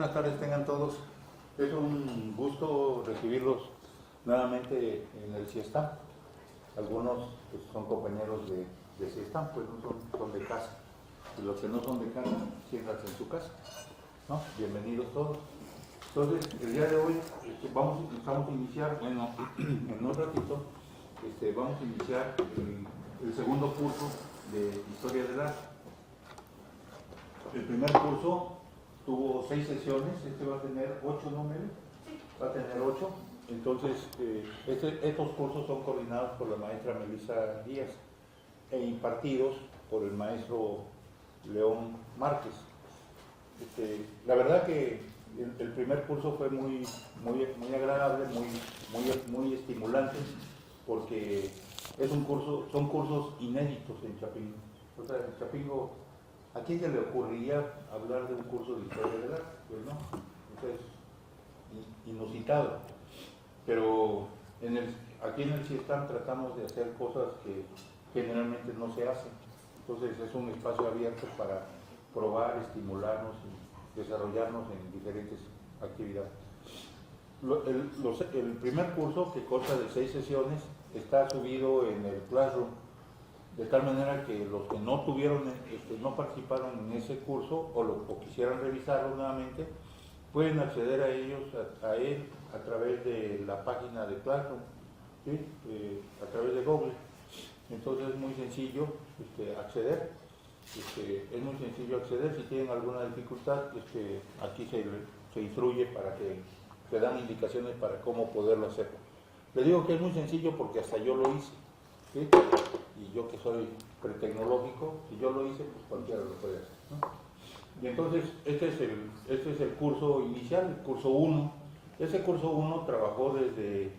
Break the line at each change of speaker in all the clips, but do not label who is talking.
buenas tardes tengan todos. Es un gusto recibirlos nuevamente en el CIESTAM. Algunos pues, son compañeros de CIESTAM, pues no son de casa. Y los que no son de casa, siéntanse en su casa, ¿no? Bienvenidos todos. Entonces, el día de hoy vamos a iniciar, bueno, en un ratito, vamos a iniciar el segundo curso de Historia del Arte. El primer curso tuvo 6 sesiones, va a tener 8 números, va a tener 8. Entonces, estos cursos son coordinados por la maestra Melissa Díaz e impartidos por el maestro León Márquez. La verdad que el primer curso fue muy agradable, muy estimulante, porque son cursos inéditos en Chapingo. O sea, en Chapingo, ¿a quién se le ocurriría hablar de un curso de historia del arte? Pues no, entonces, inusitado. Pero aquí en el CIESTAM tratamos de hacer cosas que generalmente no se hacen. Entonces es un espacio abierto para probar, estimularnos y desarrollarnos en diferentes actividades. El primer curso, que consta de 6 sesiones, está subido en el Classroom, de tal manera que los que no no participaron en ese curso o quisieran revisarlo nuevamente, pueden acceder a ellos, a él, a través de la página de Classroom, ¿sí? A través de Google. Entonces es muy sencillo acceder. Es muy sencillo acceder. Si tienen alguna dificultad, aquí se instruye para que se dan indicaciones para cómo poderlo hacer. Les digo que es muy sencillo porque hasta yo lo hice, ¿sí? Y yo que soy pretecnológico, si yo lo hice, pues cualquiera lo puede hacer, ¿no? Y entonces, este es el curso inicial, el curso 1. Ese curso 1 trabajó desde,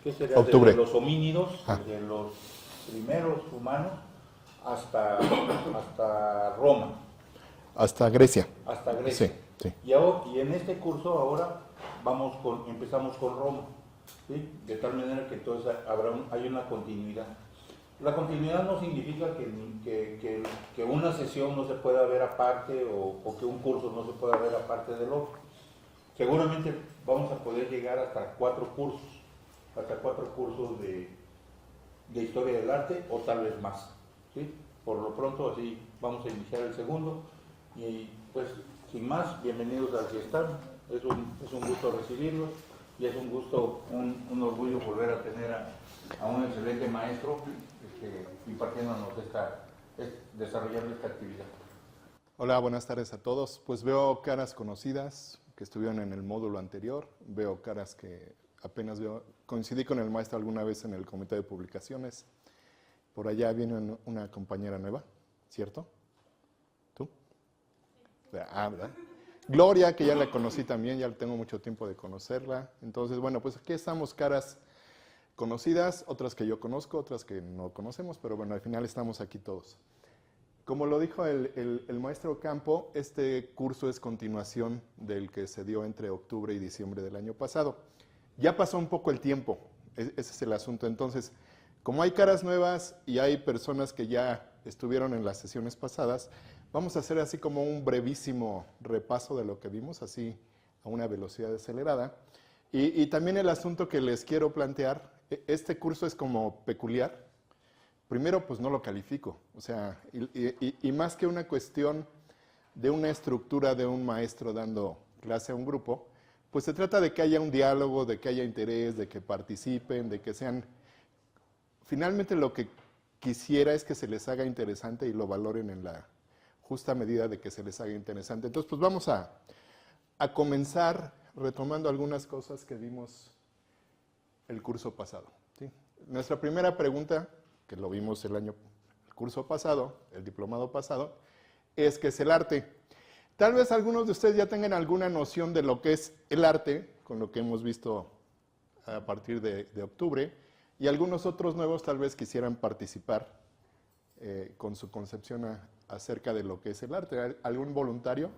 ¿qué sería?
Octubre.
Desde los homínidos, desde los primeros humanos, hasta Roma.
Hasta Grecia.
Hasta Grecia.
Sí.
Y en este curso ahora empezamos con Roma, ¿sí? De tal manera que entonces hay una continuidad. La continuidad no significa que una sesión no se pueda ver aparte o que un curso no se pueda ver aparte del otro. Seguramente vamos a poder llegar hasta 4 cursos de historia del arte o tal vez más, ¿sí? Por lo pronto así vamos a iniciar el segundo y pues sin más, bienvenidos al CIESTAM. Es un gusto recibirlos y es un gusto, un orgullo volver a tener a un excelente maestro impartiéndonos desarrollando esta actividad.
Hola, buenas tardes a todos. Pues veo caras conocidas que estuvieron en el módulo anterior, veo caras que apenas veo. Coincidí con el maestro alguna vez en el comité de publicaciones. Por allá viene una compañera nueva, ¿cierto? ¿Tú? ¿Verdad? Gloria, que ya la conocí también, ya tengo mucho tiempo de conocerla. Entonces, bueno, pues aquí estamos caras conocidas, otras que yo conozco, otras que no conocemos, pero bueno, al final estamos aquí todos. Como lo dijo el maestro Campo, este curso es continuación del que se dio entre octubre y diciembre del año pasado. Ya pasó un poco el tiempo, ese es el asunto. Entonces, como hay caras nuevas y hay personas que ya estuvieron en las sesiones pasadas, vamos a hacer así como un brevísimo repaso de lo que vimos, así a una velocidad acelerada. Y también el asunto que les quiero plantear, este curso es como peculiar. Primero, pues no lo califico, o sea, y más que una cuestión de una estructura de un maestro dando clase a un grupo, pues se trata de que haya un diálogo, de que haya interés, de que participen, de que sean... Finalmente lo que quisiera es que se les haga interesante y lo valoren en la justa medida de que se les haga interesante. Entonces, pues vamos a comenzar retomando algunas cosas que vimos el curso pasado, ¿sí? Nuestra primera pregunta, que lo vimos el curso pasado, el diplomado pasado, es ¿qué es el arte? Tal vez algunos de ustedes ya tengan alguna noción de lo que es el arte, con lo que hemos visto a partir de octubre, y algunos otros nuevos tal vez quisieran participar con su concepción acerca de lo que es el arte. ¿Algún voluntario?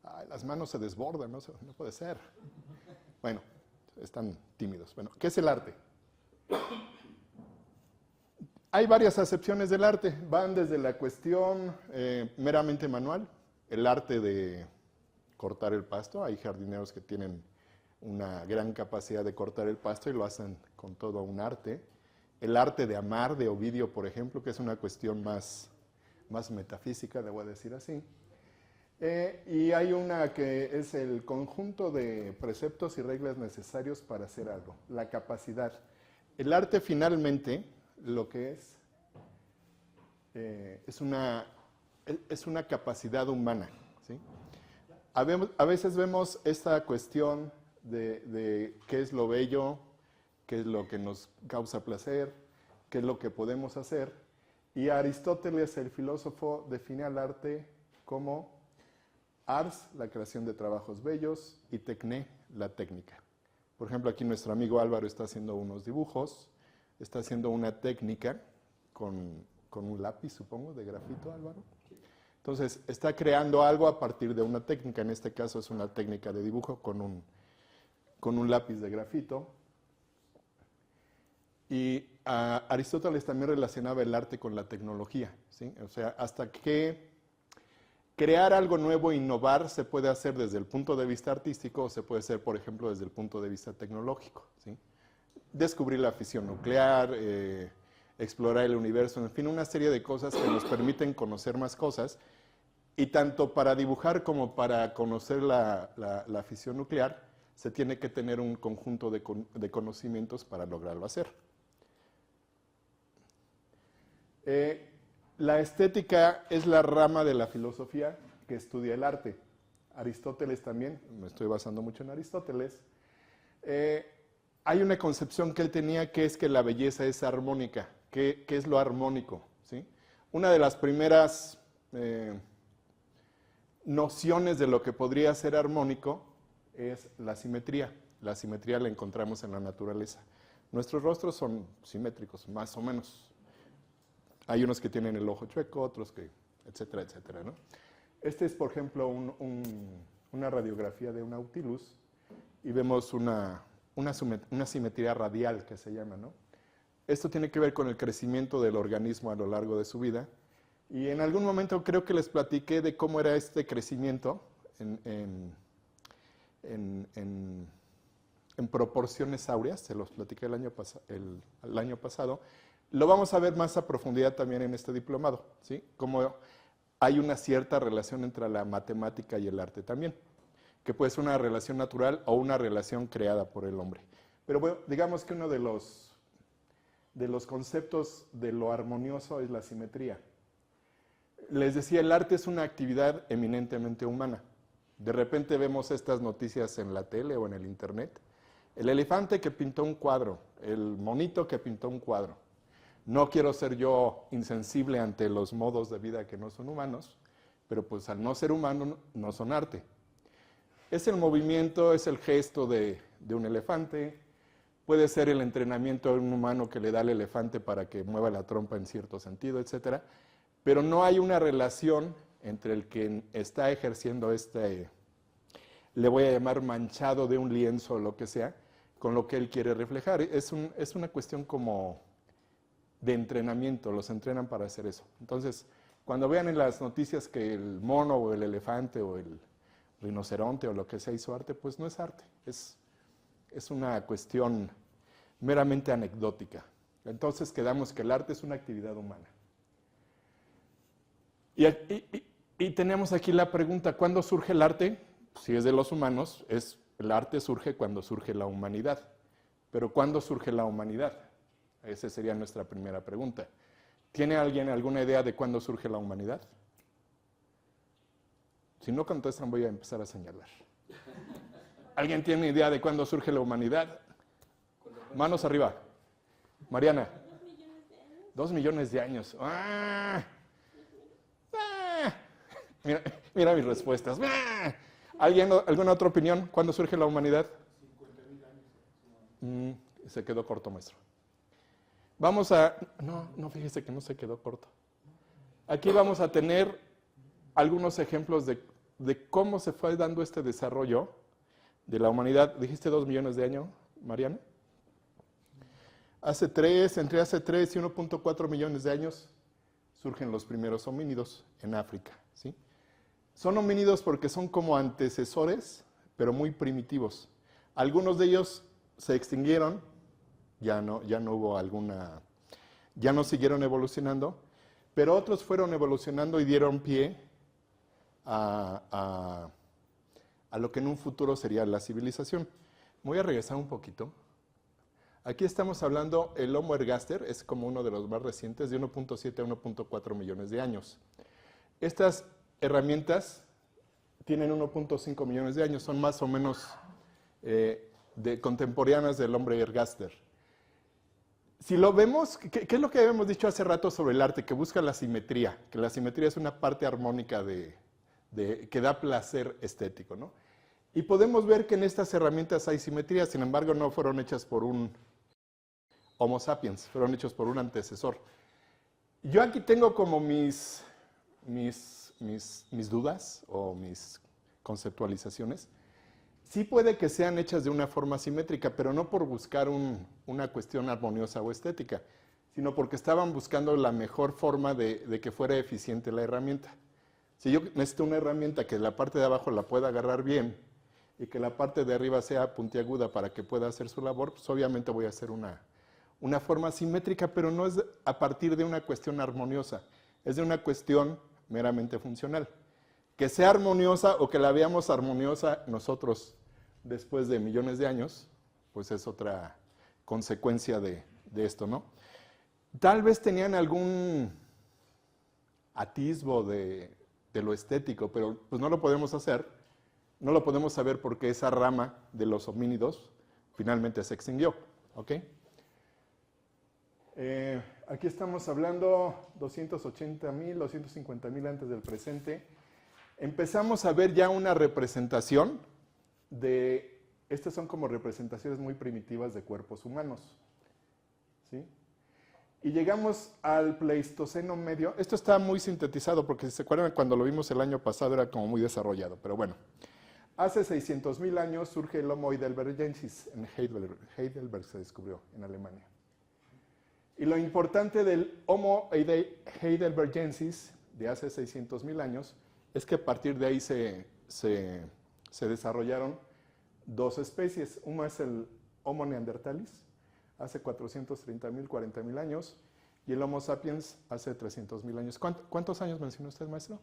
Ay, las manos se desbordan, no puede ser. Bueno, están tímidos. Bueno, ¿qué es el arte? Hay varias acepciones del arte. Van desde la cuestión meramente manual, el arte de cortar el pasto. Hay jardineros que tienen una gran capacidad de cortar el pasto y lo hacen con todo un arte. El arte de amar de Ovidio, por ejemplo, que es una cuestión más metafísica, debo decir así. Y hay una que es el conjunto de preceptos y reglas necesarios para hacer algo, la capacidad. El arte finalmente lo que es una capacidad humana, ¿sí? A veces vemos esta cuestión de qué es lo bello, qué es lo que nos causa placer, qué es lo que podemos hacer. Y Aristóteles, el filósofo, define al arte como ars, la creación de trabajos bellos, y tecné, la técnica. Por ejemplo, aquí nuestro amigo Álvaro está haciendo unos dibujos, está haciendo una técnica con un lápiz, supongo, de grafito, Álvaro. Entonces, está creando algo a partir de una técnica, en este caso es una técnica de dibujo con un lápiz de grafito. Y Aristóteles también relacionaba el arte con la tecnología, ¿sí? O sea, hasta que crear algo nuevo, innovar, se puede hacer desde el punto de vista artístico o se puede hacer, por ejemplo, desde el punto de vista tecnológico, ¿sí? Descubrir la fisión nuclear, explorar el universo, en fin, una serie de cosas que nos permiten conocer más cosas. Y tanto para dibujar como para conocer la fisión nuclear, se tiene que tener un conjunto de conocimientos para lograrlo hacer. La estética es la rama de la filosofía que estudia el arte. Aristóteles también, me estoy basando mucho en Aristóteles, hay una concepción que él tenía que es que la belleza es armónica. ¿Qué es lo armónico? ¿Sí? Una de las primeras nociones de lo que podría ser armónico es la simetría. La simetría la encontramos en la naturaleza. Nuestros rostros son simétricos, más o menos. Hay unos que tienen el ojo chueco, otros que, etcétera, etcétera, ¿no? Este es, por ejemplo, una radiografía de un Nautilus y vemos una simetría radial que se llama, ¿no? Esto tiene que ver con el crecimiento del organismo a lo largo de su vida. Y en algún momento creo que les platiqué de cómo era este crecimiento en proporciones áureas, se los platiqué el año pasado. Lo vamos a ver más a profundidad también en este diplomado, ¿sí? Cómo hay una cierta relación entre la matemática y el arte también, que puede ser una relación natural o una relación creada por el hombre. Pero bueno, digamos que uno de los conceptos de lo armonioso es la simetría. Les decía, el arte es una actividad eminentemente humana. De repente vemos estas noticias en la tele o en el internet. El elefante que pintó un cuadro, el monito que pintó un cuadro. No quiero ser yo insensible ante los modos de vida que no son humanos, pero pues al no ser humano no son arte. Es el movimiento, es el gesto de un elefante, puede ser el entrenamiento de un humano que le da al elefante para que mueva la trompa en cierto sentido, etcétera. Pero no hay una relación entre el que está ejerciendo le voy a llamar manchado de un lienzo o lo que sea, con lo que él quiere reflejar. Es una cuestión como de entrenamiento, los entrenan para hacer eso. Entonces, cuando vean en las noticias que el mono o el elefante o el rinoceronte o lo que sea hizo arte, pues no es arte, es una cuestión meramente anecdótica. Entonces quedamos que el arte es una actividad humana. Y tenemos aquí la pregunta, ¿cuándo surge el arte? Si es de los humanos, el arte surge cuando surge la humanidad. Pero ¿cuándo surge la humanidad? Esa sería nuestra primera pregunta. ¿Tiene alguien alguna idea de cuándo surge la humanidad? Si no contestan, voy a empezar a señalar. ¿Alguien tiene idea de cuándo surge la humanidad? Manos arriba. Mariana. 2 millones de años. 2 millones de años. ¡Ah! Mira mis respuestas. ¿Alguna otra opinión? ¿Cuándo surge la humanidad? 50.000 años. Se quedó corto, maestro. Vamos a... No, fíjese que no se quedó corto. Aquí vamos a tener algunos ejemplos de cómo se fue dando este desarrollo de la humanidad. ¿Dijiste 2 millones de años, Mariana? Entre hace 3 y 1.4 millones de años surgen los primeros homínidos en África, ¿sí? Son homínidos porque son como antecesores, pero muy primitivos. Algunos de ellos se extinguieron, ya no hubo alguna, ya no siguieron evolucionando, pero otros fueron evolucionando y dieron pie a lo que en un futuro sería la civilización. Voy a regresar un poquito. Aquí estamos hablando, el Homo ergaster es como uno de los más recientes, de 1.7 a 1.4 millones de años. Estas herramientas tienen 1.5 millones de años, son más o menos contemporáneas del hombre ergaster. Si lo vemos, ¿qué es lo que habíamos dicho hace rato sobre el arte? Que busca la simetría, que la simetría es una parte armónica que da placer estético, ¿no? Y podemos ver que en estas herramientas hay simetría, sin embargo no fueron hechas por un Homo sapiens, fueron hechos por un antecesor. Yo aquí tengo como mis dudas o mis conceptualizaciones. Sí puede que sean hechas de una forma simétrica, pero no por buscar una cuestión armoniosa o estética, sino porque estaban buscando la mejor forma de que fuera eficiente la herramienta. Si yo necesito una herramienta que la parte de abajo la pueda agarrar bien y que la parte de arriba sea puntiaguda para que pueda hacer su labor, pues obviamente voy a hacer una forma simétrica, pero no es a partir de una cuestión armoniosa, es de una cuestión meramente funcional. Que sea armoniosa o que la veamos armoniosa nosotros después de millones de años, pues es otra consecuencia de esto, ¿no? Tal vez tenían algún atisbo de lo estético, pero pues no lo podemos hacer, no lo podemos saber porque esa rama de los homínidos finalmente se extinguió, ¿ok? Aquí estamos hablando 280.000, 250.000 antes del presente. Empezamos a ver ya una representación estas son como representaciones muy primitivas de cuerpos humanos, ¿sí? Y llegamos al Pleistoceno medio. Esto está muy sintetizado porque si se acuerdan cuando lo vimos el año pasado era como muy desarrollado, pero bueno. Hace 600.000 años surge el Homo heidelbergensis, en Heidelberg se descubrió, en Alemania. Y lo importante del Homo heidelbergensis de hace 600.000 años es que a partir de ahí se desarrollaron dos especies. Una es el Homo neanderthalis, hace 430.000, 40.000 años, y el Homo sapiens hace 300.000 años. ¿Cuántos años mencionó usted, maestro?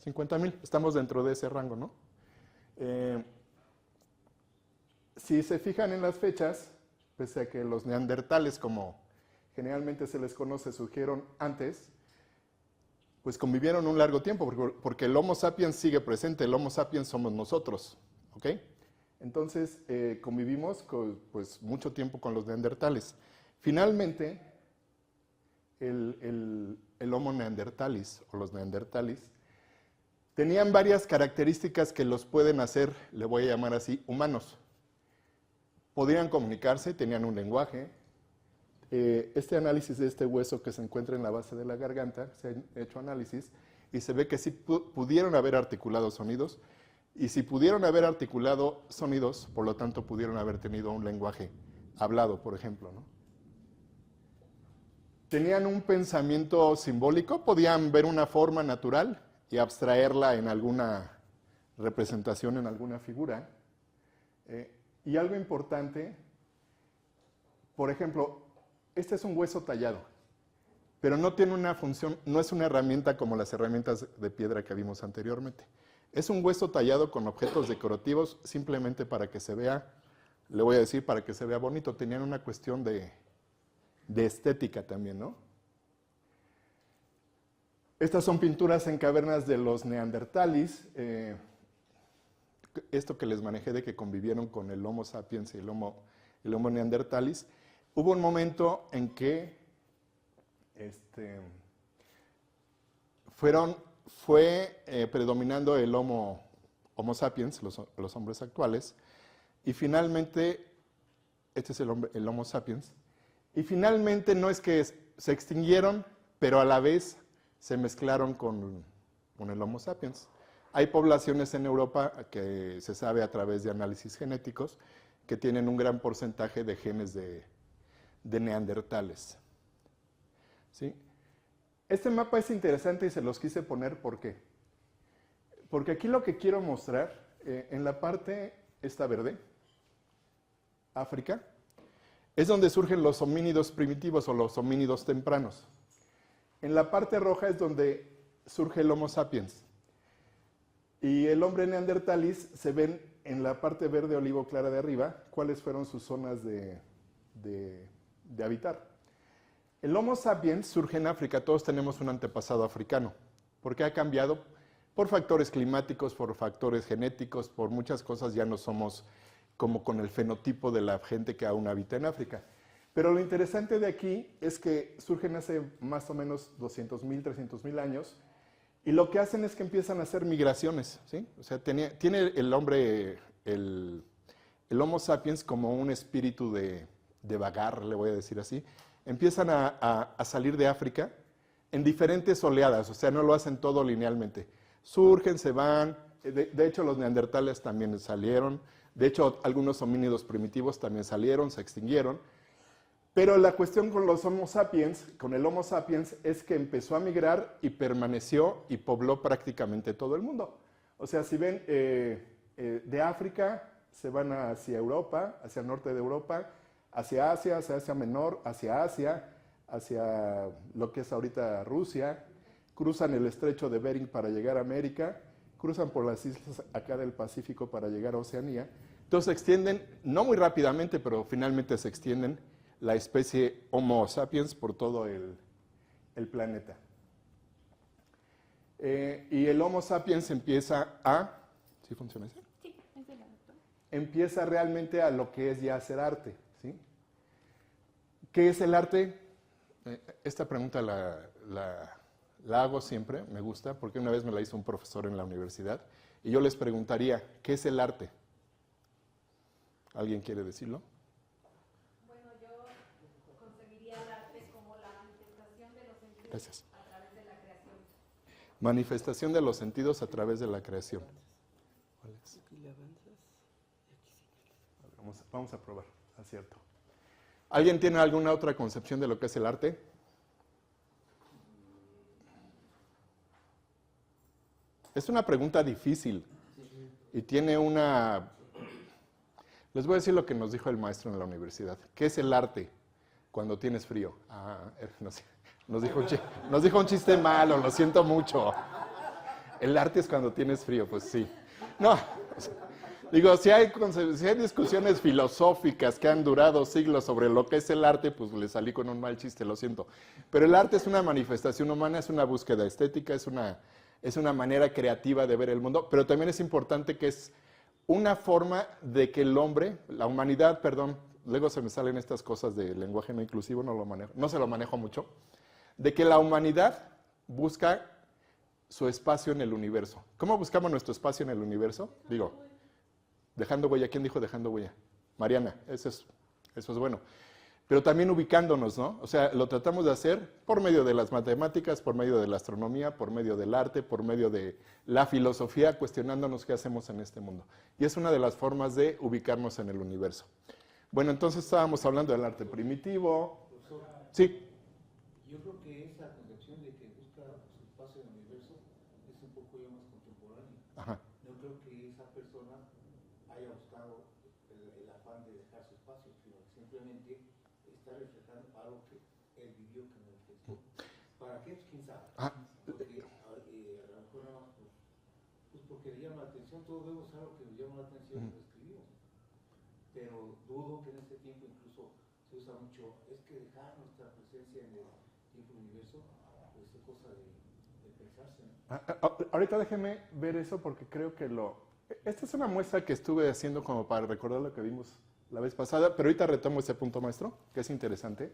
50.000. Estamos dentro de ese rango, ¿no? Si se fijan en las fechas, pese a que los neandertales, como generalmente se les conoce, surgieron antes, pues convivieron un largo tiempo, porque el Homo sapiens sigue presente, el Homo sapiens somos nosotros, ¿ok? Entonces, convivimos pues, mucho tiempo con los neandertales. Finalmente, el Homo neanderthalis, o los neanderthalis, tenían varias características que los pueden hacer, le voy a llamar así, humanos. Podían comunicarse, tenían un lenguaje. Este análisis de este hueso que se encuentra en la base de la garganta, se han hecho análisis y se ve que sí pudieron haber articulado sonidos, y si pudieron haber articulado sonidos, por lo tanto pudieron haber tenido un lenguaje hablado, por ejemplo, ¿no? Tenían un pensamiento simbólico, podían ver una forma natural y abstraerla en alguna representación, en alguna figura. Y algo importante, por ejemplo, este es un hueso tallado, pero no tiene una función, no es una herramienta como las herramientas de piedra que vimos anteriormente. Es un hueso tallado con objetos decorativos simplemente para que se vea, le voy a decir, para que se vea bonito. Tenían una cuestión de estética también, ¿no? Estas son pinturas en cavernas de los neanderthalis. Esto que les manejé de que convivieron con el Homo sapiens y el Homo neanderthalis. Hubo un momento en que fue predominando el Homo sapiens, los hombres actuales, y finalmente, este es el Homo sapiens, y finalmente no es que se extinguieron, pero a la vez se mezclaron con el Homo sapiens. Hay poblaciones en Europa que se sabe a través de análisis genéticos que tienen un gran porcentaje de genes de neandertales, ¿sí? Este mapa es interesante y se los quise poner porque porque aquí lo que quiero mostrar, en la parte esta verde, África, es donde surgen los homínidos primitivos o los homínidos tempranos. En la parte roja es donde surge el Homo sapiens. Y el hombre neandertalis se ven en la parte verde olivo clara de arriba, cuáles fueron sus zonas de habitar. El Homo sapiens surge en África, todos tenemos un antepasado africano, porque ha cambiado por factores climáticos, por factores genéticos, por muchas cosas, ya no somos como con el fenotipo de la gente que aún habita en África. Pero lo interesante de aquí es que surgen hace más o menos 200.000, 300.000 años, y lo que hacen es que empiezan a hacer migraciones, ¿sí? O sea, tiene el hombre, el Homo sapiens como un espíritu de vagar, le voy a decir así. Empiezan a salir de África en diferentes oleadas, o sea, no lo hacen todo linealmente. Surgen, se van, de hecho los neandertales también salieron, de hecho algunos homínidos primitivos también salieron, se extinguieron. Pero la cuestión con los Homo sapiens, con el Homo sapiens, es que empezó a migrar y permaneció y pobló prácticamente todo el mundo. O sea, si ven, de África se van hacia Europa, hacia el norte de Europa, hacia Asia Menor, hacia Asia, hacia lo que es ahorita Rusia, cruzan el estrecho de Bering para llegar a América, cruzan por las islas acá del Pacífico para llegar a Oceanía. Entonces se extienden, no muy rápidamente, pero finalmente se extienden la especie Homo sapiens por todo el planeta. Y el Homo sapiens empieza a... ¿Sí funciona eso?
Sí, es de la doctora.
Empieza realmente a lo que es ya hacer arte, ¿sí? ¿Qué es el arte? Esta pregunta la hago siempre, me gusta, porque una vez me la hizo un profesor en la universidad, y yo les preguntaría, ¿qué es el arte? ¿Alguien quiere decirlo? Gracias. A través de la creación. Manifestación de los sentidos a través de la creación. ¿Cuál es? Vamos a probar, acierto. ¿Alguien tiene alguna otra concepción de lo que es el arte? Es una pregunta difícil y tiene una... Les voy a decir lo que nos dijo el maestro en la universidad. ¿Qué es el arte cuando tienes frío? No sé. Nos dijo un chiste malo, lo siento mucho. El arte es cuando tienes frío, pues sí. No, digo, si hay discusiones filosóficas que han durado siglos sobre lo que es el arte, pues le salí con un mal chiste, lo siento. Pero el arte es una manifestación humana, es una búsqueda estética, es una manera creativa de ver el mundo, pero también es importante que es una forma de que el hombre, la humanidad, perdón, luego se me salen estas cosas de lenguaje no inclusivo, no se lo manejo mucho, de que la humanidad busca su espacio en el universo. ¿Cómo buscamos nuestro espacio en el universo? Digo, dejando huella. ¿Quién dijo dejando huella? Mariana, eso es bueno. Pero también ubicándonos, ¿no? O sea, lo tratamos de hacer por medio de las matemáticas, por medio de la astronomía, por medio del arte, por medio de la filosofía, cuestionándonos qué hacemos en este mundo. Y es una de las formas de ubicarnos en el universo. Bueno, entonces estábamos hablando del arte primitivo. Sí.
Yo creo que esa concepción de que busca su espacio en el universo es un poco ya más contemporánea.
Ajá.
No creo que esa persona haya buscado el afán de dejar su espacio, sino que simplemente está reflejando algo que él vivió, que no reflejó. ¿Para qué? Pues quién sabe. Porque a lo mejor nada más pues porque le llama la atención, todos vemos algo que le llama la atención y lo escribimos. Pero dudo que en este tiempo incluso se usa mucho, es que dejar nuestra presencia en el universo, pues es cosa de pensarse, ¿no?
Ahorita déjeme ver eso porque creo que esta es una muestra que estuve haciendo como para recordar lo que vimos la vez pasada, pero ahorita retomo ese punto, maestro, que es interesante,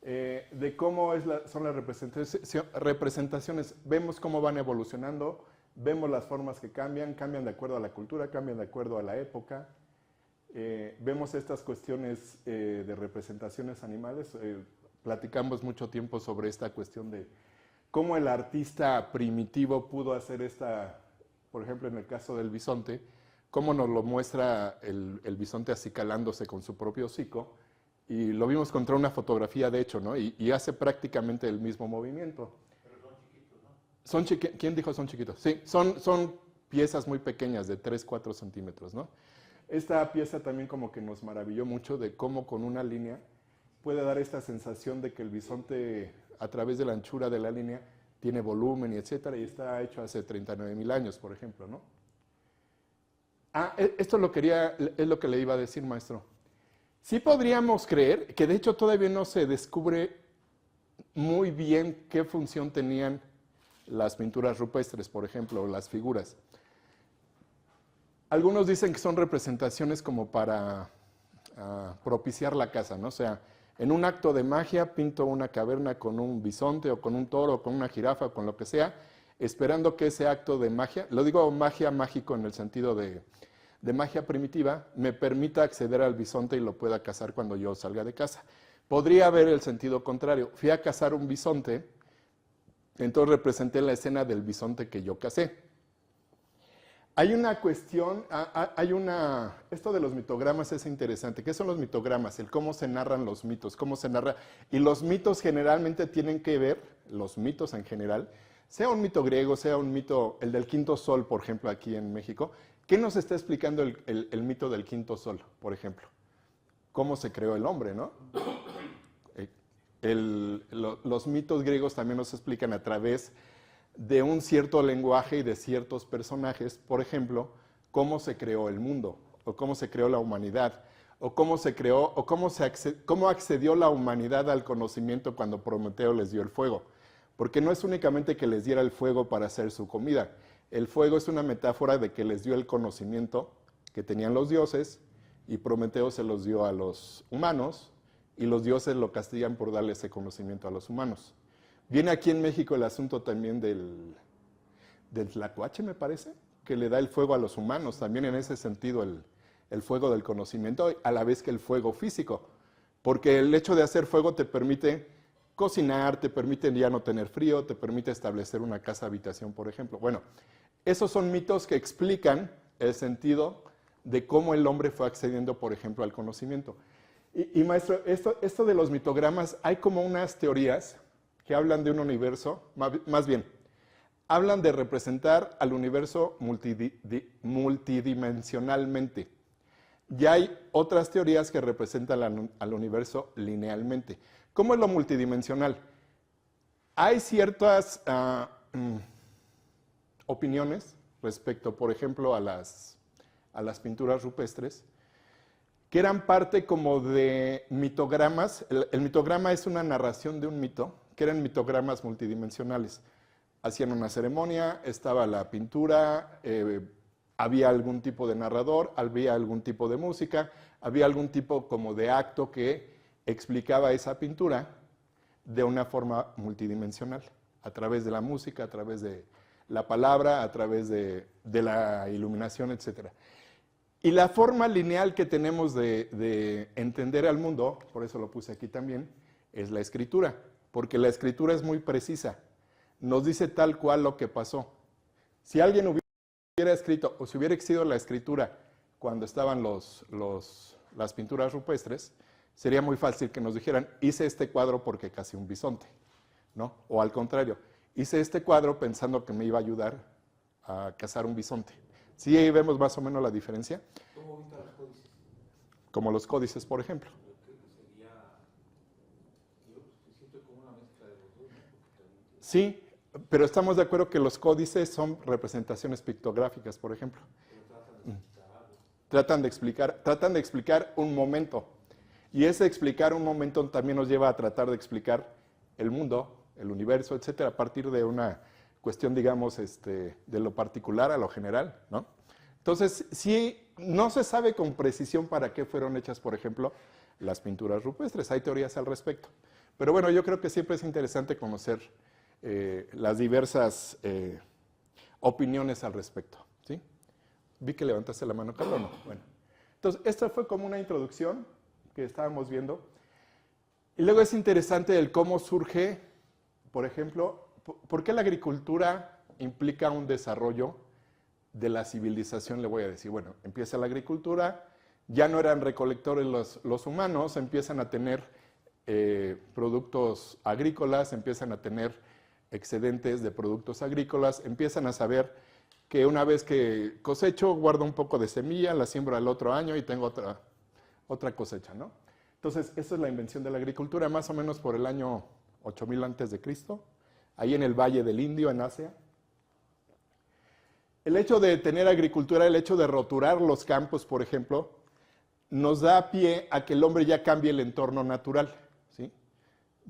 de cómo son las representaciones. Vemos cómo van evolucionando, vemos las formas que cambian de acuerdo a la cultura, cambian de acuerdo a la época. Vemos estas cuestiones de representaciones animales. Platicamos mucho tiempo sobre esta cuestión de cómo el artista primitivo pudo hacer por ejemplo, en el caso del bisonte, cómo nos lo muestra el bisonte acicalándose con su propio hocico, y lo vimos contra una fotografía, de hecho, ¿no? Y hace prácticamente el mismo movimiento.
Pero son chiquitos, ¿no?
¿Quién dijo son chiquitos? Sí, son piezas muy pequeñas, de 3, 4 centímetros, ¿no? Esta pieza también como que nos maravilló mucho de cómo con una línea puede dar esta sensación de que el bisonte, a través de la anchura de la línea, tiene volumen y etcétera, y está hecho hace 39,000 años, por ejemplo, ¿no? Esto es lo que le iba a decir, maestro. Sí podríamos creer, que de hecho todavía no se descubre muy bien qué función tenían las pinturas rupestres, por ejemplo, o las figuras. Algunos dicen que son representaciones como para propiciar la caza, ¿no? O sea, en un acto de magia pinto una caverna con un bisonte o con un toro o con una jirafa o con lo que sea, esperando que ese acto de magia, lo digo magia mágico en el sentido de magia primitiva, me permita acceder al bisonte y lo pueda cazar cuando yo salga de casa. Podría haber el sentido contrario. Fui a cazar un bisonte, entonces representé la escena del bisonte que yo cazé. Hay una cuestión, esto de los mitogramas es interesante. ¿Qué son los mitogramas? El cómo se narran los mitos, cómo se narra. Y los mitos generalmente tienen que ver, los mitos en general, sea un mito griego, sea un mito, el del quinto sol, por ejemplo, aquí en México. ¿Qué nos está explicando el mito del quinto sol, por ejemplo? ¿Cómo se creó el hombre, no? Los mitos griegos también nos explican a través de un cierto lenguaje y de ciertos personajes, por ejemplo, cómo se creó el mundo, o cómo se creó la humanidad, o cómo se creó, o cómo accedió la humanidad al conocimiento cuando Prometeo les dio el fuego. Porque no es únicamente que les diera el fuego para hacer su comida. El fuego es una metáfora de que les dio el conocimiento que tenían los dioses, y Prometeo se los dio a los humanos, y los dioses lo castigan por darle ese conocimiento a los humanos. Viene aquí en México el asunto también del tlacuache, me parece, que le da el fuego a los humanos, también en ese sentido el fuego del conocimiento, a la vez que el fuego físico, porque el hecho de hacer fuego te permite cocinar, te permite ya no tener frío, te permite establecer una casa-habitación, por ejemplo. Bueno, esos son mitos que explican el sentido de cómo el hombre fue accediendo, por ejemplo, al conocimiento. Y maestro, esto de los mitogramas, hay como unas teorías que hablan de un universo, más bien, hablan de representar al universo multidimensionalmente. Ya hay otras teorías que representan al universo linealmente. ¿Cómo es lo multidimensional? Hay ciertas opiniones respecto, por ejemplo, a las pinturas rupestres, que eran parte como de mitogramas. El mitograma es una narración de un mito, que eran mitogramas multidimensionales. Hacían una ceremonia, estaba la pintura, había algún tipo de narrador, había algún tipo de música, había algún tipo como de acto que explicaba esa pintura de una forma multidimensional, a través de la música, a través de la palabra, a través de la iluminación, etc. Y la forma lineal que tenemos de entender al mundo, por eso lo puse aquí también, es la escritura, porque la escritura es muy precisa, nos dice tal cual lo que pasó. Si alguien hubiera escrito, o si hubiera existido la escritura cuando estaban las pinturas rupestres, sería muy fácil que nos dijeran, hice este cuadro porque cazé un bisonte, ¿no? O al contrario, hice este cuadro pensando que me iba a ayudar a cazar un bisonte. ¿Sí ahí vemos más o menos la diferencia?
¿Cómo pintan los códices?
Como los códices, por ejemplo.
Creo que sería, yo siento como una mezcla de los dos, ¿no? Porque también
Sí, pero estamos de acuerdo que los códices son representaciones pictográficas, por ejemplo. Tratan de explicar un momento. Y ese explicar un momento también nos lleva a tratar de explicar el mundo, el universo, etcétera, a partir de una cuestión, digamos, de lo particular a lo general, ¿no? Entonces, sí, no se sabe con precisión para qué fueron hechas, por ejemplo, las pinturas rupestres. Hay teorías al respecto. Pero bueno, yo creo que siempre es interesante conocer las diversas opiniones al respecto, ¿sí? Vi que levantaste la mano, Carlos, ¿no? Bueno, entonces, esta fue como una introducción que estábamos viendo. Y luego es interesante el cómo surge, por ejemplo, ¿por qué la agricultura implica un desarrollo de la civilización? Le voy a decir, bueno, empieza la agricultura, ya no eran recolectores los humanos, empiezan a tener productos agrícolas, empiezan a tener excedentes de productos agrícolas, empiezan a saber que una vez que cosecho, guardo un poco de semilla, la siembro al otro año y tengo otra cosecha, ¿no? Entonces, esa es la invención de la agricultura, más o menos por el año 8000 antes de Cristo, ahí en el Valle del Indio, en Asia. El hecho de tener agricultura, el hecho de roturar los campos, por ejemplo, nos da pie a que el hombre ya cambie el entorno natural, ¿sí?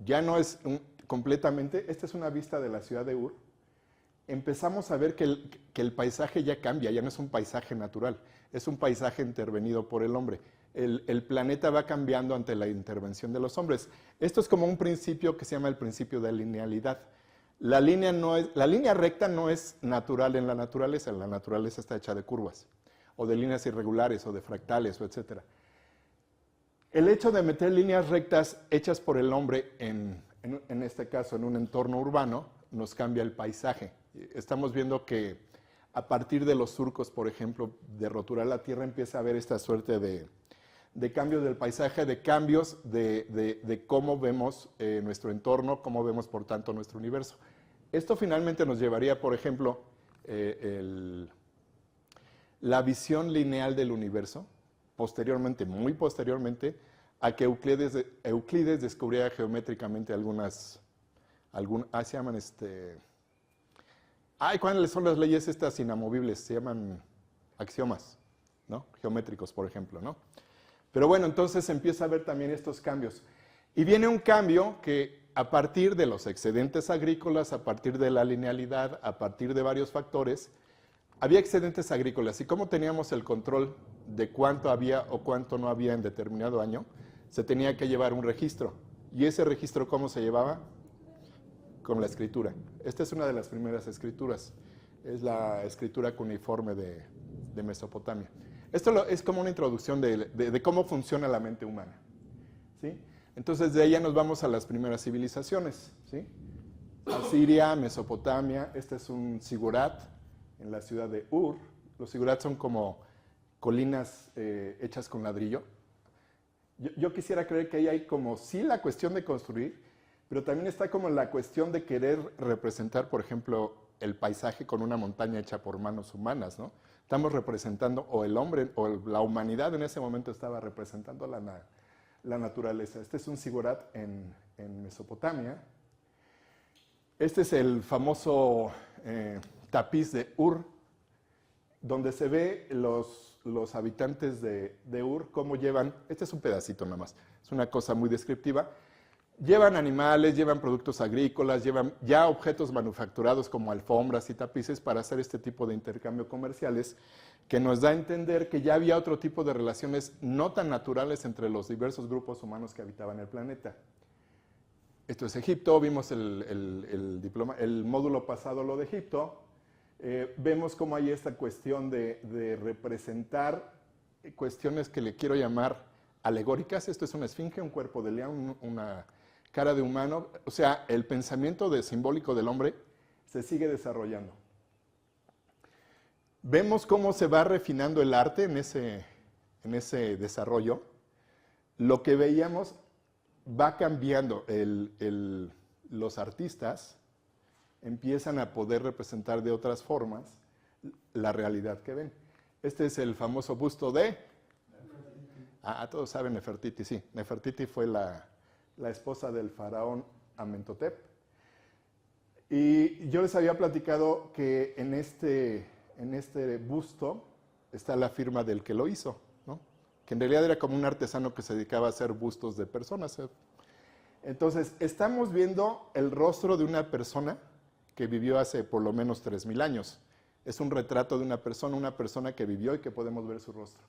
Ya no es completamente, esta es una vista de la ciudad de Ur, empezamos a ver que el paisaje ya cambia, ya no es un paisaje natural, es un paisaje intervenido por el hombre. El planeta va cambiando ante la intervención de los hombres. Esto es como un principio que se llama el principio de linealidad. La línea recta no es natural en la naturaleza está hecha de curvas, o de líneas irregulares, o de fractales, o etc. El hecho de meter líneas rectas hechas por el hombre, en este caso en un entorno urbano, nos cambia el paisaje. Estamos viendo que a partir de los surcos, por ejemplo, de roturar la tierra, empieza a haber esta suerte de cambios del paisaje, de cambios de cómo vemos nuestro entorno, cómo vemos, por tanto, nuestro universo. Esto finalmente nos llevaría, por ejemplo, la visión lineal del universo, posteriormente, muy posteriormente, a que Euclides descubriera geométricamente se llaman ¿cuáles son las leyes estas inamovibles? Se llaman axiomas, ¿no? Geométricos, por ejemplo, ¿no? Pero bueno, entonces empieza a ver también estos cambios. Y viene un cambio que a partir de los excedentes agrícolas, a partir de la linealidad, a partir de varios factores, había excedentes agrícolas. ¿Y cómo teníamos el control de cuánto había o cuánto no había en determinado año? Se tenía que llevar un registro. ¿Y ese registro cómo se llevaba? Con la escritura. Esta es una de las primeras escrituras. Es la escritura cuneiforme de Mesopotamia. Esto es como una introducción de cómo funciona la mente humana, ¿sí? Entonces, de ahí ya nos vamos a las primeras civilizaciones, ¿sí? Asiria, Mesopotamia, este es un zigurat en la ciudad de Ur. Los zigurats son como colinas hechas con ladrillo. Yo quisiera creer que ahí hay como sí la cuestión de construir, pero también está como la cuestión de querer representar, por ejemplo, el paisaje con una montaña hecha por manos humanas, ¿no? Estamos representando, o el hombre, o la humanidad en ese momento estaba representando la naturaleza. Este es un zigurat en Mesopotamia. Este es el famoso tapiz de Ur, donde se ve los habitantes de Ur, cómo llevan, este es un pedacito nada más, es una cosa muy descriptiva, llevan animales, llevan productos agrícolas, llevan ya objetos manufacturados como alfombras y tapices para hacer este tipo de intercambio comerciales, que nos da a entender que ya había otro tipo de relaciones no tan naturales entre los diversos grupos humanos que habitaban el planeta. Esto es Egipto, vimos el módulo pasado lo de Egipto. Vemos cómo hay esta cuestión de representar cuestiones que le quiero llamar alegóricas. Esto es una esfinge, un cuerpo de león, una cara de humano. O sea, el pensamiento simbólico del hombre se sigue desarrollando. Vemos cómo se va refinando el arte en ese desarrollo. Lo que veíamos va cambiando. Los artistas empiezan a poder representar de otras formas la realidad que ven. Este es el famoso busto de... todos saben Nefertiti, sí. Nefertiti fue la esposa del faraón Amenhotep. Y yo les había platicado que en este busto está la firma del que lo hizo, ¿no? Que en realidad era como un artesano que se dedicaba a hacer bustos de personas. Entonces, estamos viendo el rostro de una persona que vivió hace por lo menos 3000 años. Es un retrato de una persona que vivió y que podemos ver su rostro.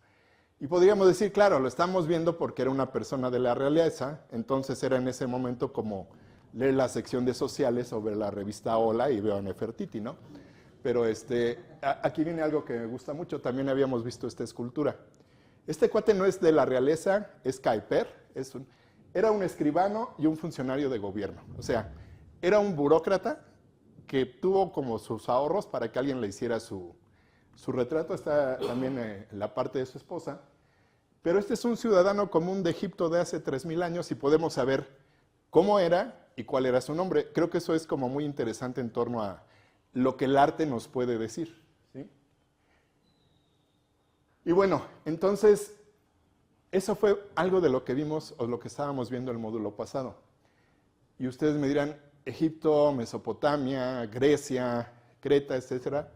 Y podríamos decir, claro, lo estamos viendo porque era una persona de la realeza, entonces era en ese momento como leer la sección de sociales o ver la revista Hola y veo a Nefertiti, ¿no? Pero aquí viene algo que me gusta mucho, también habíamos visto esta escultura. Este cuate no es de la realeza, es Kuiper, era un escribano y un funcionario de gobierno. O sea, era un burócrata que tuvo como sus ahorros para que alguien le hiciera su retrato. Está también la parte de su esposa. Pero este es un ciudadano común de Egipto de hace 3000 años y podemos saber cómo era y cuál era su nombre. Creo que eso es como muy interesante en torno a lo que el arte nos puede decir, ¿sí? Y bueno, entonces, eso fue algo de lo que vimos o lo que estábamos viendo el módulo pasado. Y ustedes me dirán, Egipto, Mesopotamia, Grecia, Creta, etcétera.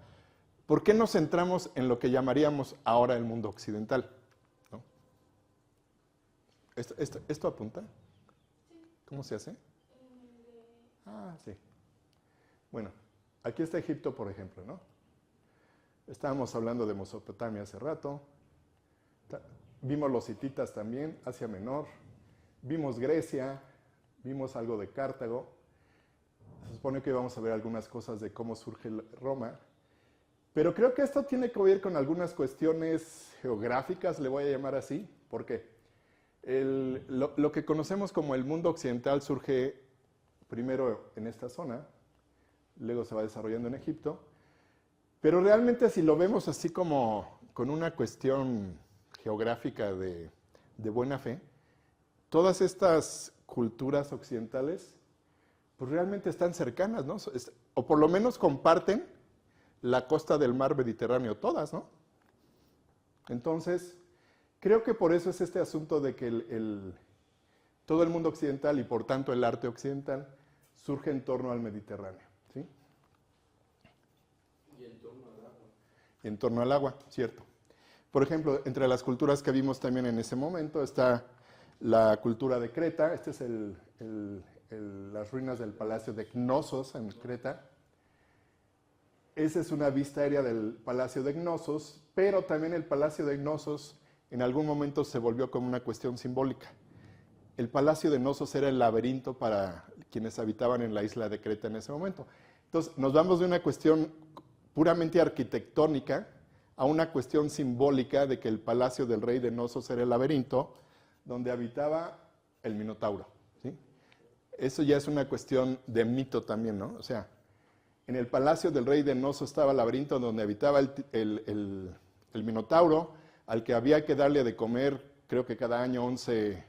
¿Por qué nos centramos en lo que llamaríamos ahora el mundo occidental? ¿No? ¿Esto apunta? ¿Cómo se hace? Ah, sí. Bueno, aquí está Egipto, por ejemplo, ¿no? Estábamos hablando de Mesopotamia hace rato. Vimos los hititas también, Asia Menor. Vimos Grecia, vimos algo de Cartago. Se supone que vamos a ver algunas cosas de cómo surge Roma. Pero creo que esto tiene que ver con algunas cuestiones geográficas, le voy a llamar así. ¿Por qué? Lo que conocemos como el mundo occidental surge primero en esta zona, luego se va desarrollando en Egipto, pero realmente si lo vemos así como con una cuestión geográfica de buena fe, todas estas culturas occidentales pues realmente están cercanas, ¿no? O por lo menos comparten la costa del mar Mediterráneo, todas, ¿no? Entonces, creo que por eso es este asunto de que todo el mundo occidental y por tanto el arte occidental surge en torno al Mediterráneo, ¿sí?
Y en torno al agua.
En torno al agua, cierto. Por ejemplo, entre las culturas que vimos también en ese momento está la cultura de Creta. Este es las ruinas del palacio de Knossos en Creta. Esa es una vista aérea del palacio de Knossos, pero también el palacio de Knossos en algún momento se volvió como una cuestión simbólica. El palacio de Knossos era el laberinto para quienes habitaban en la isla de Creta en ese momento. Entonces, nos vamos de una cuestión puramente arquitectónica a una cuestión simbólica de que el palacio del rey de Knossos era el laberinto donde habitaba el Minotauro, ¿sí? Eso ya es una cuestión de mito también, ¿no? O sea, en el palacio del rey de Knossos estaba el laberinto donde habitaba el Minotauro, al que había que darle de comer, creo que cada año 11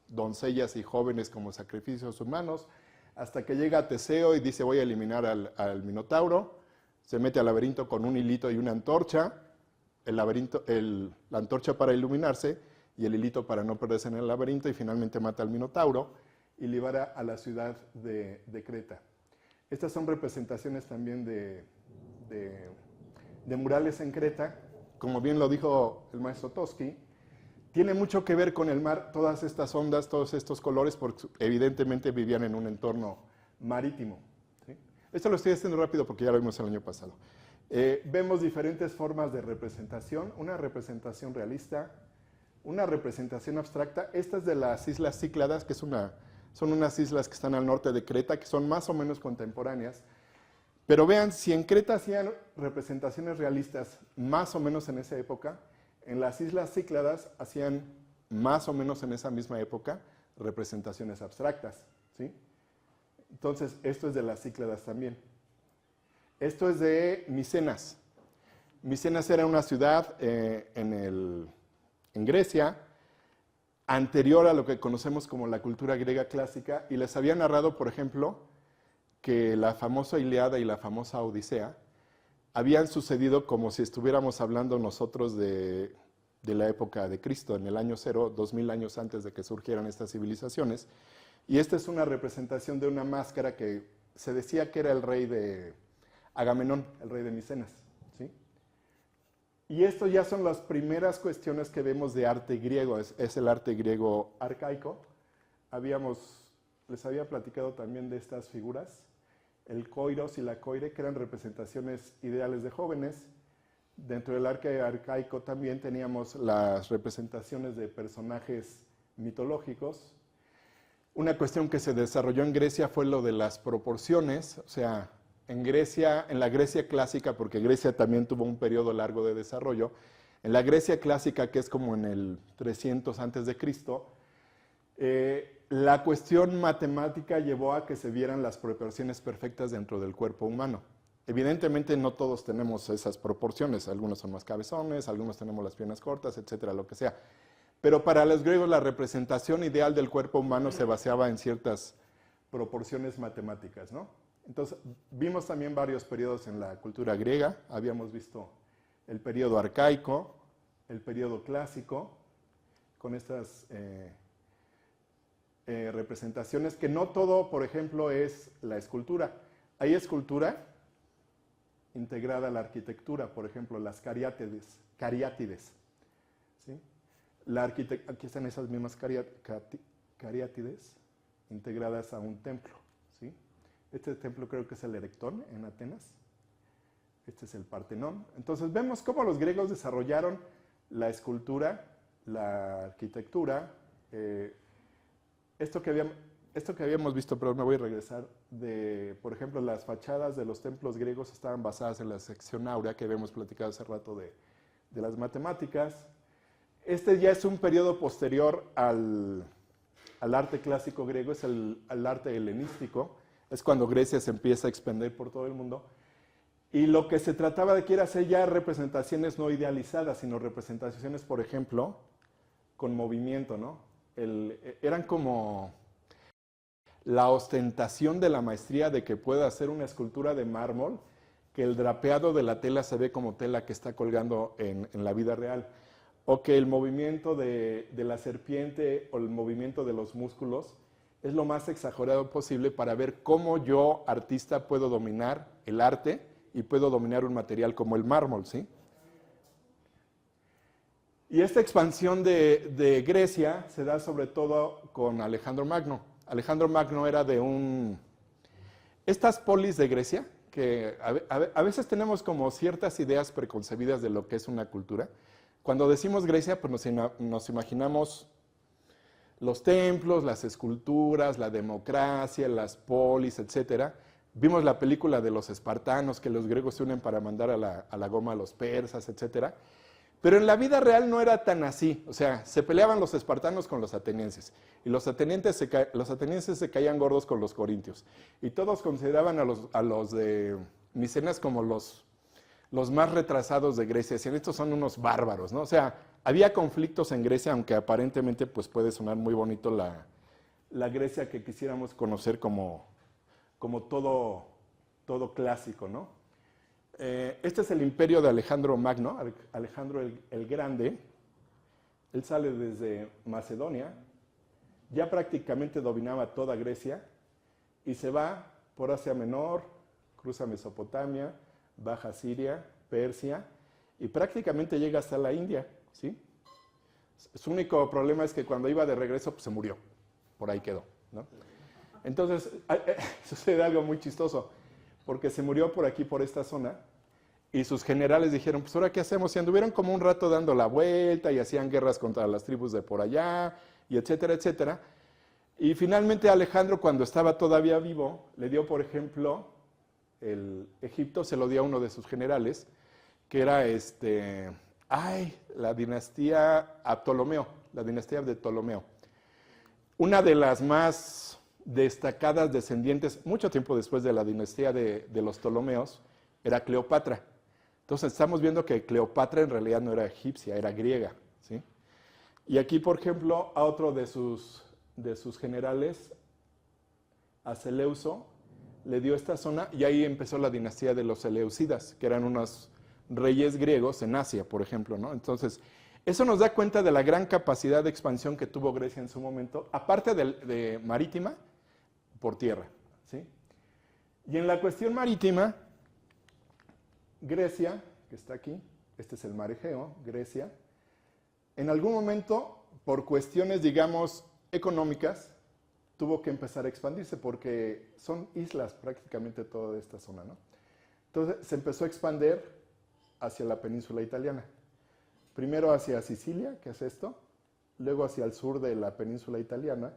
doncellas y jóvenes como sacrificios humanos, hasta que llega Teseo y dice voy a eliminar al Minotauro, se mete al laberinto con un hilito y una antorcha, la antorcha para iluminarse y el hilito para no perderse en el laberinto, y finalmente mata al Minotauro y libera a la ciudad de Creta. Estas son representaciones también de murales en Creta, como bien lo dijo el maestro Toski. Tiene mucho que ver con el mar, todas estas ondas, todos estos colores, porque evidentemente vivían en un entorno marítimo, ¿sí? Esto lo estoy haciendo rápido porque ya lo vimos el año pasado. Vemos diferentes formas de representación, una representación realista, una representación abstracta. Esta es de las Islas Cícladas, que son unas islas que están al norte de Creta, que son más o menos contemporáneas. Pero vean, si en Creta hacían representaciones realistas más o menos en esa época, en las Islas Cícladas hacían más o menos en esa misma época representaciones abstractas, ¿sí? Entonces, esto es de las Cícladas también. Esto es de Micenas. Micenas era una ciudad en Grecia, anterior a lo que conocemos como la cultura griega clásica, y les había narrado, por ejemplo, que la famosa Ilíada y la famosa Odisea habían sucedido como si estuviéramos hablando nosotros de la época de Cristo, en el año 0, 2000 años antes de que surgieran estas civilizaciones. Y esta es una representación de una máscara que se decía que era el rey de Agamenón, el rey de Micenas, ¿sí? Y esto ya son las primeras cuestiones que vemos de arte griego, es el arte griego arcaico. Les había platicado también de estas figuras, el koiros y la koire, que eran representaciones ideales de jóvenes. Dentro del arte arcaico también teníamos las representaciones de personajes mitológicos. Una cuestión que se desarrolló en Grecia fue lo de las proporciones, o sea, en la Grecia clásica, porque Grecia también tuvo un periodo largo de desarrollo, en la Grecia clásica, que es como en el 300 antes de Cristo, la cuestión matemática llevó a que se vieran las proporciones perfectas dentro del cuerpo humano. Evidentemente no todos tenemos esas proporciones, algunos son más cabezones, algunos tenemos las piernas cortas, etcétera, lo que sea. Pero para los griegos la representación ideal del cuerpo humano se baseaba en ciertas proporciones matemáticas, ¿no? Entonces, vimos también varios periodos en la cultura griega. Habíamos visto el periodo arcaico, el periodo clásico, con estas representaciones, que no todo, por ejemplo, es la escultura. Hay escultura integrada a la arquitectura, por ejemplo, las cariátides. ¿Sí? Aquí están esas mismas cariátides integradas a un templo. ¿Sí? Este templo creo que es el Erectón en Atenas. Este es el Partenón. Entonces vemos cómo los griegos desarrollaron la escultura, la arquitectura. Esto que habíamos visto, pero me voy a regresar, por ejemplo, las fachadas de los templos griegos estaban basadas en la sección áurea que habíamos platicado hace rato de las matemáticas. Este ya es un periodo posterior al arte clásico griego, es al arte helenístico. Es cuando Grecia se empieza a expandir por todo el mundo. Y lo que se trataba de que era hacer ya representaciones no idealizadas, sino representaciones, por ejemplo, con movimiento, ¿no? Eran como la ostentación de la maestría de que pueda hacer una escultura de mármol, que el drapeado de la tela se ve como tela que está colgando en la vida real, o que el movimiento de la serpiente o el movimiento de los músculos es lo más exagerado posible para ver cómo yo, artista, puedo dominar el arte y puedo dominar un material como el mármol, ¿sí? Y esta expansión de Grecia se da sobre todo con Alejandro Magno. Alejandro Magno era de estas polis de Grecia, que a veces tenemos como ciertas ideas preconcebidas de lo que es una cultura. Cuando decimos Grecia, pues nos imaginamos los templos, las esculturas, la democracia, las polis, etc. Vimos la película de los espartanos, que los griegos se unen para mandar a la goma a los persas, etc. Pero en la vida real no era tan así. O sea, se peleaban los espartanos con los atenienses. Y los atenienses se caían gordos con los corintios. Y todos consideraban a los de Micenas como los más retrasados de Grecia. Decían, estos son unos bárbaros, ¿no? O sea, había conflictos en Grecia, aunque aparentemente pues, puede sonar muy bonito la Grecia que quisiéramos conocer como todo clásico, ¿no? Este es el imperio de Alejandro Magno, Alejandro el Grande. Él sale desde Macedonia, ya prácticamente dominaba toda Grecia y se va por Asia Menor, cruza Mesopotamia, baja Siria, Persia y prácticamente llega hasta la India, ¿sí? Su único problema es que cuando iba de regreso pues, se murió, por ahí quedó, ¿no? Entonces sucede algo muy chistoso, porque se murió por aquí, por esta zona, y sus generales dijeron, pues ahora qué hacemos, y anduvieron como un rato dando la vuelta y hacían guerras contra las tribus de por allá, y etcétera, etcétera. Y finalmente Alejandro, cuando estaba todavía vivo, le dio, por ejemplo, el Egipto se lo dio a uno de sus generales, que era la dinastía Ptolomeo, la dinastía de Ptolomeo. Una de las más destacadas descendientes, mucho tiempo después de la dinastía de los Ptolomeos, era Cleopatra. Entonces estamos viendo que Cleopatra en realidad no era egipcia, era griega, ¿sí? Y aquí, por ejemplo, a otro de sus generales, a Seleuso, le dio esta zona y ahí empezó la dinastía de los Seleucidas, que eran unos reyes griegos en Asia, por ejemplo, ¿no? Entonces, eso nos da cuenta de la gran capacidad de expansión que tuvo Grecia en su momento, aparte de marítima, por tierra, ¿sí? Y en la cuestión marítima, Grecia, que está aquí, este es el mar Egeo, Grecia, en algún momento, por cuestiones, digamos, económicas, tuvo que empezar a expandirse porque son islas prácticamente toda esta zona, ¿no? Entonces se empezó a expandir hacia la península italiana. Primero hacia Sicilia, que es esto, luego hacia el sur de la península italiana,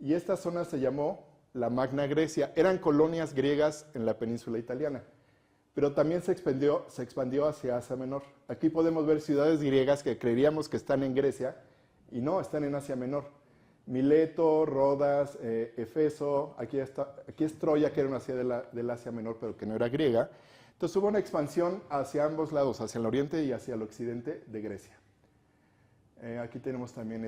y esta zona se llamó la Magna Grecia. Eran colonias griegas en la península italiana, pero también se expandió hacia Asia Menor. Aquí podemos ver ciudades griegas que creeríamos que están en Grecia, y no, están en Asia Menor. Mileto, Rodas, Efeso, aquí es Troya, que era una ciudad del Asia Menor, pero que no era griega. Entonces hubo una expansión hacia ambos lados, hacia el oriente y hacia el occidente de Grecia. Aquí tenemos también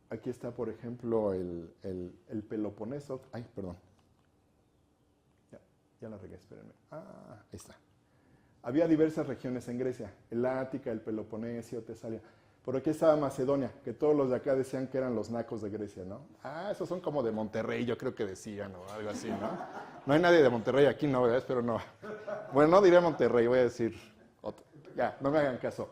Aquí está, por ejemplo, el Peloponeso. Ay, perdón. Ya la regué, espérenme. Ahí está. Había diversas regiones en Grecia, el Ática, el Peloponesio, Tesalia. Por aquí estaba Macedonia, que todos los de acá decían que eran los nacos de Grecia, ¿no? Esos son como de Monterrey, yo creo que decían, o algo así, ¿no? No hay nadie de Monterrey aquí, no, ¿verdad? Espero no. Bueno, no diré Monterrey, voy a decir otro. Ya, no me hagan caso.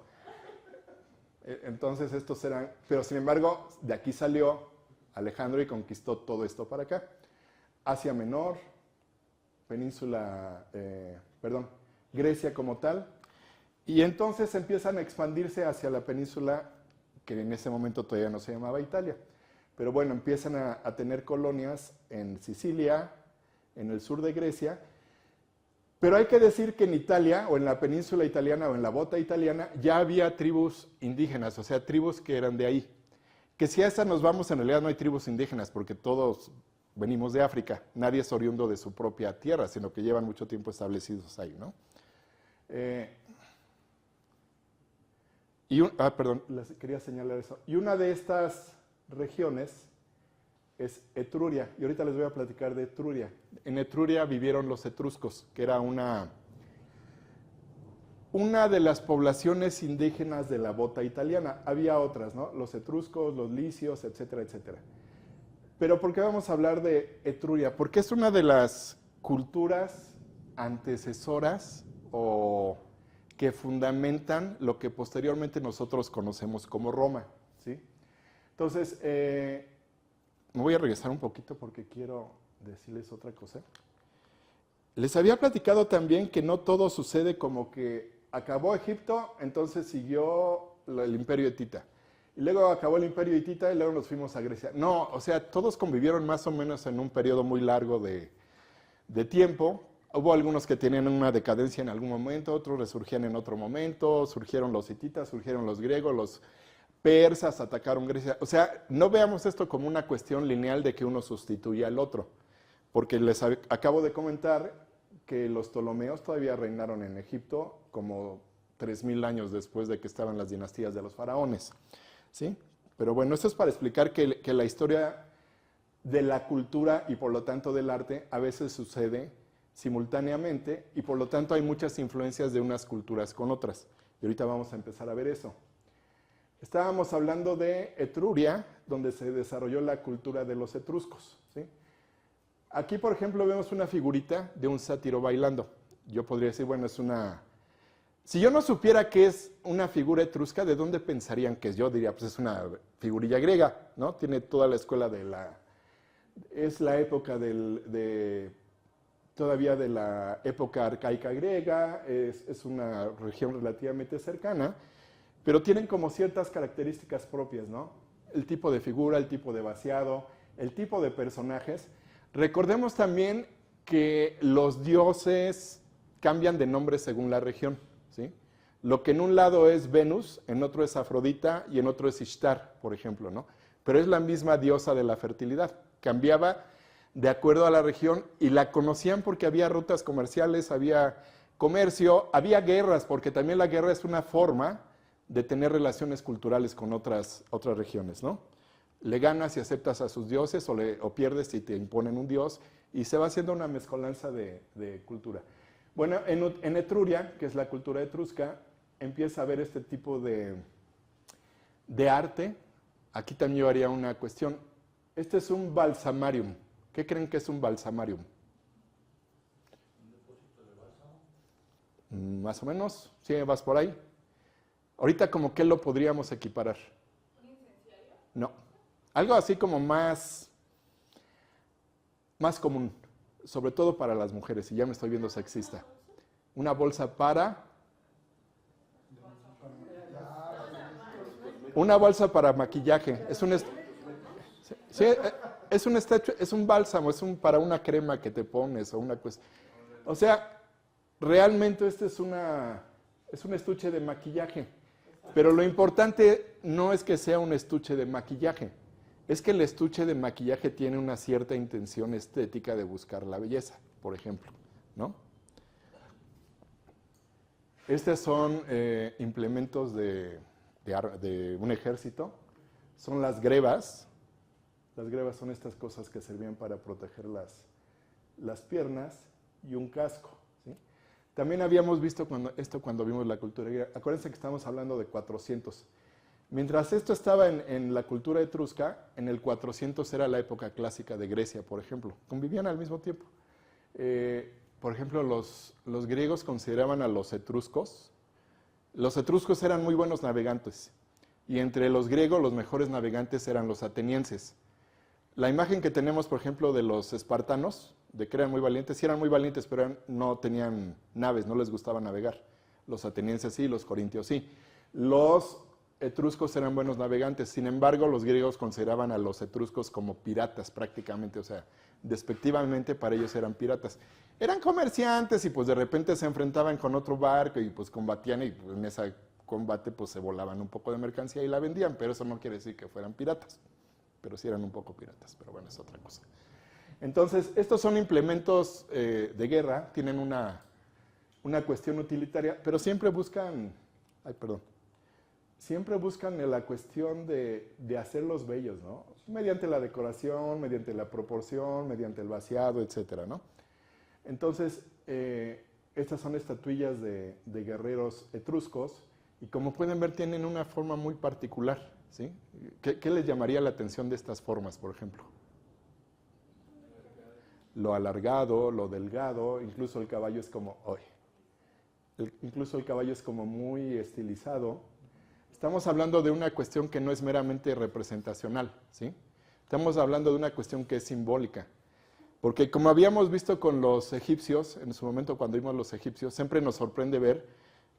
Entonces estos eran, pero sin embargo, de aquí salió Alejandro y conquistó todo esto para acá. Asia Menor, Grecia como tal, y entonces empiezan a expandirse hacia la península, que en ese momento todavía no se llamaba Italia. Pero bueno, empiezan a tener colonias en Sicilia, en el sur de Grecia. Pero hay que decir que en Italia, o en la península italiana, o en la bota italiana, ya había tribus indígenas, o sea, tribus que eran de ahí. Que si a esa nos vamos, en realidad no hay tribus indígenas, porque todos venimos de África. Nadie es oriundo de su propia tierra, sino que llevan mucho tiempo establecidos ahí, ¿no? Les quería señalar eso. Y una de estas regiones es Etruria. Y ahorita les voy a platicar de Etruria. En Etruria vivieron los etruscos, que era una de las poblaciones indígenas de la bota italiana. Había otras, ¿no? Los etruscos, los licios, etcétera, etcétera. Pero ¿por qué vamos a hablar de Etruria? Porque es una de las culturas antecesoras o que fundamentan lo que posteriormente nosotros conocemos como Roma, ¿sí? Entonces, me voy a regresar un poquito porque quiero decirles otra cosa. Les había platicado también que no todo sucede como que acabó Egipto, entonces siguió el imperio hitita. Y luego acabó el imperio hitita y luego nos fuimos a Grecia. No, o sea, todos convivieron más o menos en un periodo muy largo de tiempo. Hubo algunos que tenían una decadencia en algún momento, otros resurgían en otro momento, surgieron los hititas, surgieron los griegos, los persas atacaron Grecia. O sea, no veamos esto como una cuestión lineal de que uno sustituye al otro, porque les acabo de comentar que los Ptolomeos todavía reinaron en Egipto como 3000 años después de que estaban las dinastías de los faraones, ¿sí? Pero bueno, esto es para explicar que la historia de la cultura y por lo tanto del arte a veces sucede simultáneamente y por lo tanto hay muchas influencias de unas culturas con otras. Y ahorita vamos a empezar a ver eso. Estábamos hablando de Etruria, donde se desarrolló la cultura de los etruscos, ¿sí? Aquí, por ejemplo, vemos una figurita de un sátiro bailando. Yo podría decir, bueno, es una... Si yo no supiera que es una figura etrusca, ¿de dónde pensarían que es? Yo diría, pues es una figurilla griega, ¿no? Tiene toda la escuela de la... Es la época todavía de la época arcaica griega, es una región relativamente cercana, pero tienen como ciertas características propias, ¿no? El tipo de figura, el tipo de vaciado, el tipo de personajes. Recordemos también que los dioses cambian de nombre según la región, ¿sí? Lo que en un lado es Venus, en otro es Afrodita y en otro es Ishtar, por ejemplo, ¿no? Pero es la misma diosa de la fertilidad. Cambiaba de acuerdo a la región y la conocían porque había rutas comerciales, había comercio, había guerras, porque también la guerra es una forma de tener relaciones culturales con otras regiones, ¿no? Le ganas y aceptas a sus dioses o pierdes y te imponen un dios y se va haciendo una mezcolanza de cultura. Bueno, en Etruria, que es la cultura etrusca, empieza a haber este tipo de arte. Aquí también yo haría una cuestión. Este es un balsamarium. ¿Qué creen que es un balsamarium?
¿Un depósito de bálsamo?
Más o menos, ¿sí vas por ahí? Ahorita, ¿como qué lo podríamos equiparar?
¿Un incenciario?
No. Algo así como más común, sobre todo para las mujeres, y ya me estoy viendo sexista. Una bolsa para... Una bolsa para maquillaje. Es un... Sí, es un bálsamo, para una crema que te pones o una cuestión. O sea, realmente este es un estuche de maquillaje. Pero lo importante no es que sea un estuche de maquillaje, es que el estuche de maquillaje tiene una cierta intención estética de buscar la belleza, por ejemplo, ¿no? Estos son implementos de un ejército. son las grebas. Las grebas son estas cosas que servían para proteger las piernas y un casco, ¿sí? También habíamos visto cuando vimos la cultura griega. Acuérdense que estamos hablando de 400. Mientras esto estaba en la cultura etrusca, en el 400 era la época clásica de Grecia, por ejemplo. Convivían al mismo tiempo. Por ejemplo, los griegos consideraban a los etruscos. Los etruscos eran muy buenos navegantes. Y entre los griegos, los mejores navegantes eran los atenienses. La imagen que tenemos, por ejemplo, de los espartanos, de que eran muy valientes, sí eran muy valientes, pero no tenían naves, no les gustaba navegar. Los atenienses sí, los corintios sí. Los etruscos eran buenos navegantes, sin embargo, los griegos consideraban a los etruscos como piratas prácticamente, o sea, despectivamente para ellos eran piratas. Eran comerciantes y pues de repente se enfrentaban con otro barco y pues combatían y pues, en ese combate pues se volaban un poco de mercancía y la vendían, pero eso no quiere decir que fueran piratas. Pero sí eran un poco piratas, pero bueno, es otra cosa. Entonces, estos son implementos de guerra, tienen una cuestión utilitaria, pero siempre buscan, siempre buscan la cuestión de hacerlos bellos, ¿no? Mediante la decoración, mediante la proporción, mediante el vaciado, etcétera, ¿no? Entonces, estas son estatuillas de guerreros etruscos, y como pueden ver, tienen una forma muy particular, ¿sí? ¿Qué les llamaría la atención de estas formas, por ejemplo? Lo alargado, lo delgado, incluso el caballo es como, incluso el caballo es como muy estilizado. Estamos hablando de una cuestión que no es meramente representacional, ¿sí? Estamos hablando de una cuestión que es simbólica. Porque como habíamos visto con los egipcios, en su momento cuando vimos los egipcios, siempre nos sorprende ver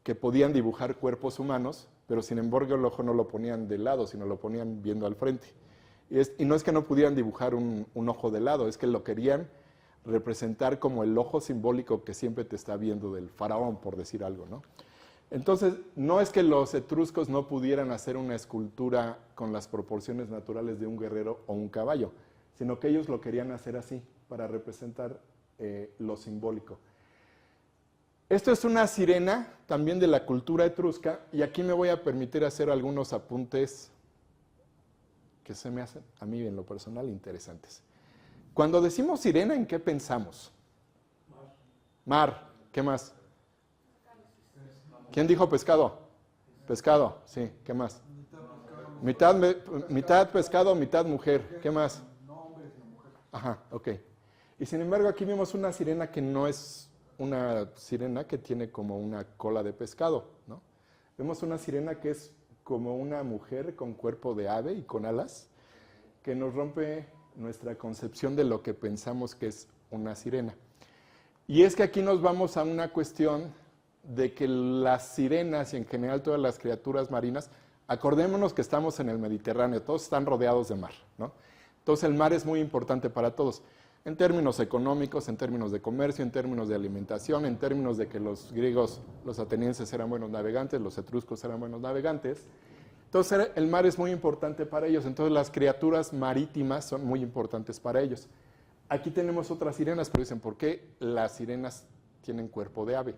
que podían dibujar cuerpos humanos, pero sin embargo el ojo no lo ponían de lado, sino lo ponían viendo al frente. Y no es que no pudieran dibujar un ojo de lado, es que lo querían representar como el ojo simbólico que siempre te está viendo del faraón, por decir algo, ¿no? Entonces, no es que los etruscos no pudieran hacer una escultura con las proporciones naturales de un guerrero o un caballo, sino que ellos lo querían hacer así, para representar lo simbólico. Esto es una sirena también de la cultura etrusca, y aquí me voy a permitir hacer algunos apuntes que se me hacen, a mí en lo personal, interesantes. Cuando decimos sirena, ¿en qué pensamos? Mar. ¿Qué más? ¿Quién dijo pescado? Pescado, sí. ¿Qué más? Mitad pescado, mitad mujer. ¿Qué más? Ajá, ok. Y sin embargo, aquí vemos una sirena que no es una sirena que tiene como una cola de pescado, ¿no? Vemos una sirena que es como una mujer con cuerpo de ave y con alas, que nos rompe nuestra concepción de lo que pensamos que es una sirena. Y es que aquí nos vamos a una cuestión de que las sirenas y en general todas las criaturas marinas, acordémonos que estamos en el Mediterráneo, todos están rodeados de mar, ¿no? Entonces el mar es muy importante para todos, en términos económicos, en términos de comercio, en términos de alimentación, en términos de que los griegos, los atenienses eran buenos navegantes, los etruscos eran buenos navegantes. Entonces el mar es muy importante para ellos, entonces las criaturas marítimas son muy importantes para ellos. Aquí tenemos otras sirenas, pero dicen, ¿por qué las sirenas tienen cuerpo de ave?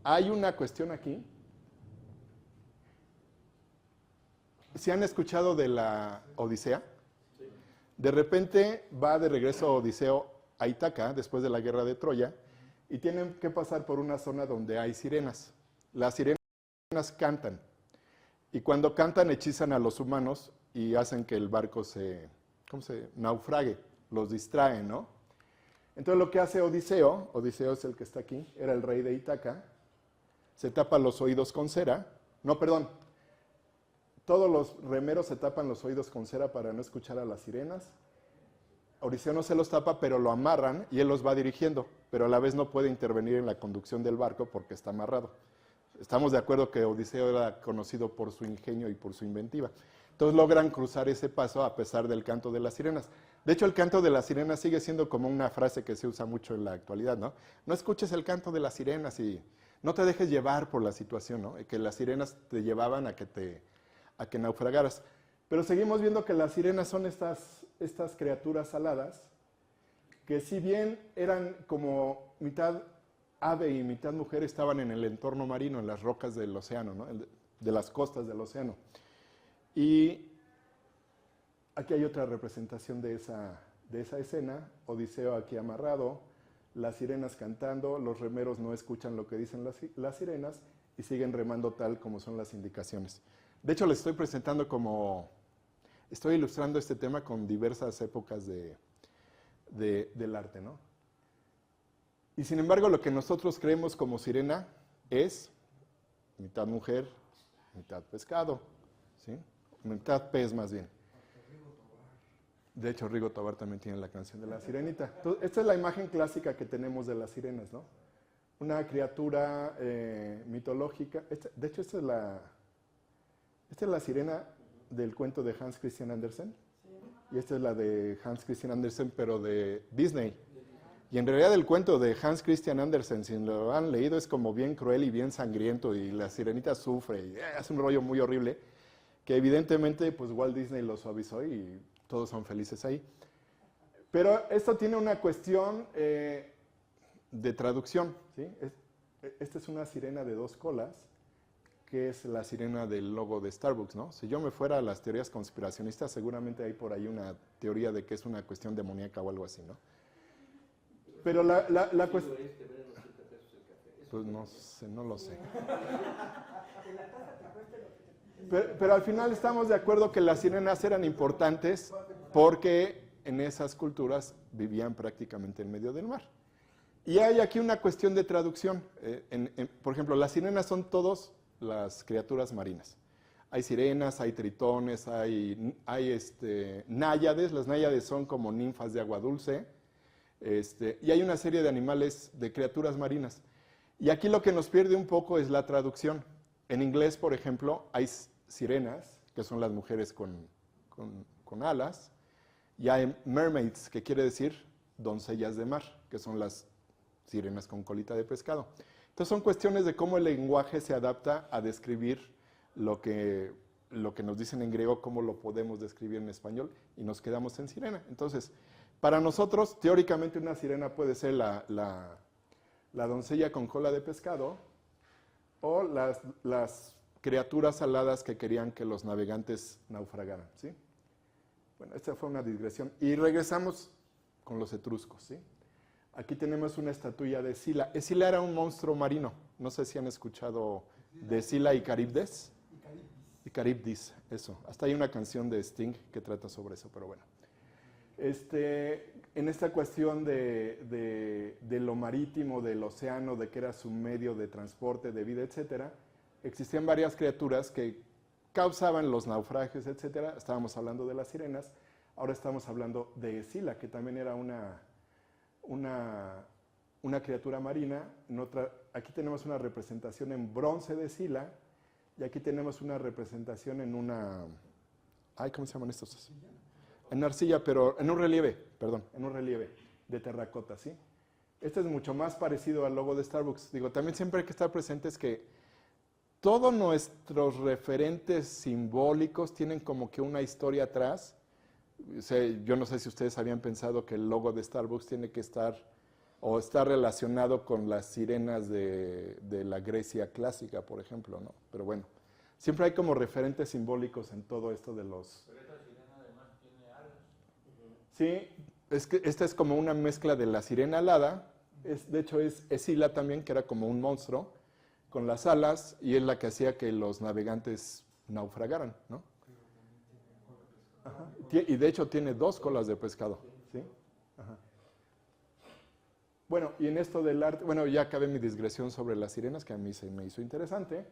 Hay una cuestión aquí. ¿Se han escuchado de la Odisea? De repente va de regreso Odiseo a Ítaca, después de la guerra de Troya, y tienen que pasar por una zona donde hay sirenas. Las sirenas cantan, y cuando cantan hechizan a los humanos y hacen que el barco naufrague, los distraen, ¿no? Entonces lo que hace Odiseo es el que está aquí, era el rey de Ítaca, se tapa los oídos con cera, todos los remeros se tapan los oídos con cera para no escuchar a las sirenas. Odiseo no se los tapa, pero lo amarran y él los va dirigiendo, pero a la vez no puede intervenir en la conducción del barco porque está amarrado. Estamos de acuerdo que Odiseo era conocido por su ingenio y por su inventiva. Entonces logran cruzar ese paso a pesar del canto de las sirenas. De hecho, el canto de las sirenas sigue siendo como una frase que se usa mucho en la actualidad, ¿no? No escuches el canto de las sirenas y no te dejes llevar por la situación, ¿no? Que las sirenas te llevaban a que naufragaras. Pero seguimos viendo que las sirenas son estas criaturas aladas, que si bien eran como mitad ave y mitad mujer, estaban en el entorno marino, en las rocas del océano, ¿no? De las costas del océano. Y Aquí hay otra representación de esa escena, Odiseo aquí amarrado, las sirenas cantando, los remeros no escuchan lo que dicen las sirenas y siguen remando tal como son las indicaciones. De hecho, les estoy presentando estoy ilustrando este tema con diversas épocas del arte, ¿no? Y sin embargo, lo que nosotros creemos como sirena es mitad mujer, mitad pescado, ¿sí? Mitad pez más bien. De hecho, Rigo Tobar también tiene la canción de la sirenita. Entonces, esta es la imagen clásica que tenemos de las sirenas, ¿no? Una criatura mitológica. De hecho, esta es la sirena del cuento de Hans Christian Andersen. Y esta es la de Hans Christian Andersen, pero de Disney. Y en realidad el cuento de Hans Christian Andersen, si lo han leído, es como bien cruel y bien sangriento, y la sirenita sufre, y es un rollo muy horrible, que evidentemente pues Walt Disney lo suavizó y todos son felices ahí. Pero esto tiene una cuestión de traducción, ¿sí? Esta es una sirena de 2 colas, que es la sirena del logo de Starbucks, ¿no? Si yo me fuera a las teorías conspiracionistas, seguramente hay por ahí una teoría de que es una cuestión demoníaca o algo así, ¿no? Pero la cuestión... Pues no sé, no lo sé. Pero al final estamos de acuerdo que las sirenas eran importantes porque en esas culturas vivían prácticamente en medio del mar. Y hay aquí una cuestión de traducción. Por ejemplo, las sirenas son todas las criaturas marinas. Hay sirenas, hay tritones, hay náyades. Las náyades son como ninfas de agua dulce. Y hay una serie de animales, de criaturas marinas. Y aquí lo que nos pierde un poco es la traducción. En inglés, por ejemplo, hay sirenas, que son las mujeres con alas, y hay mermaids, que quiere decir doncellas de mar, que son las sirenas con colita de pescado. Entonces son cuestiones de cómo el lenguaje se adapta a describir lo que nos dicen en griego, cómo lo podemos describir en español, y nos quedamos en sirena. Entonces, para nosotros, teóricamente una sirena puede ser la doncella con cola de pescado o las criaturas aladas que querían que los navegantes naufragaran, ¿sí? Bueno, esta fue una digresión. Y regresamos con los etruscos, ¿sí? Aquí tenemos una estatuilla de Escila. Escila era un monstruo marino. No sé si han escuchado de Escila y Caribdis. Y Caribdis, eso. Hasta hay una canción de Sting que trata sobre eso, pero bueno. En esta cuestión de lo marítimo, del océano, de que era su medio de transporte, de vida, etcétera, existían varias criaturas que causaban los naufragios, etcétera. Estábamos hablando de las sirenas, ahora estamos hablando de Escila, que también era una criatura marina. Aquí tenemos una representación en bronce de Escila, y aquí tenemos una representación en una... ¿cómo se llaman estos? En arcilla, pero en un relieve de terracota, ¿sí? Este es mucho más parecido al logo de Starbucks. Digo, también siempre hay que estar presentes que todos nuestros referentes simbólicos tienen como que una historia atrás. O sea, yo no sé si ustedes habían pensado que el logo de Starbucks tiene que estar o está relacionado con las sirenas de la Grecia clásica, por ejemplo, ¿no? Pero bueno, siempre hay como referentes simbólicos en todo esto de los...
Pero esta sirena además tiene alas.
Sí, es que esta es como una mezcla de la sirena alada, de hecho es Escila también, que era como un monstruo, con las alas, y es la que hacía que los navegantes naufragaran, ¿no? Ajá. Y de hecho tiene 2 colas de pescado, ¿sí? Ajá. Bueno, y en esto del arte, bueno, ya acabé mi digresión sobre las sirenas, que a mí se me hizo interesante,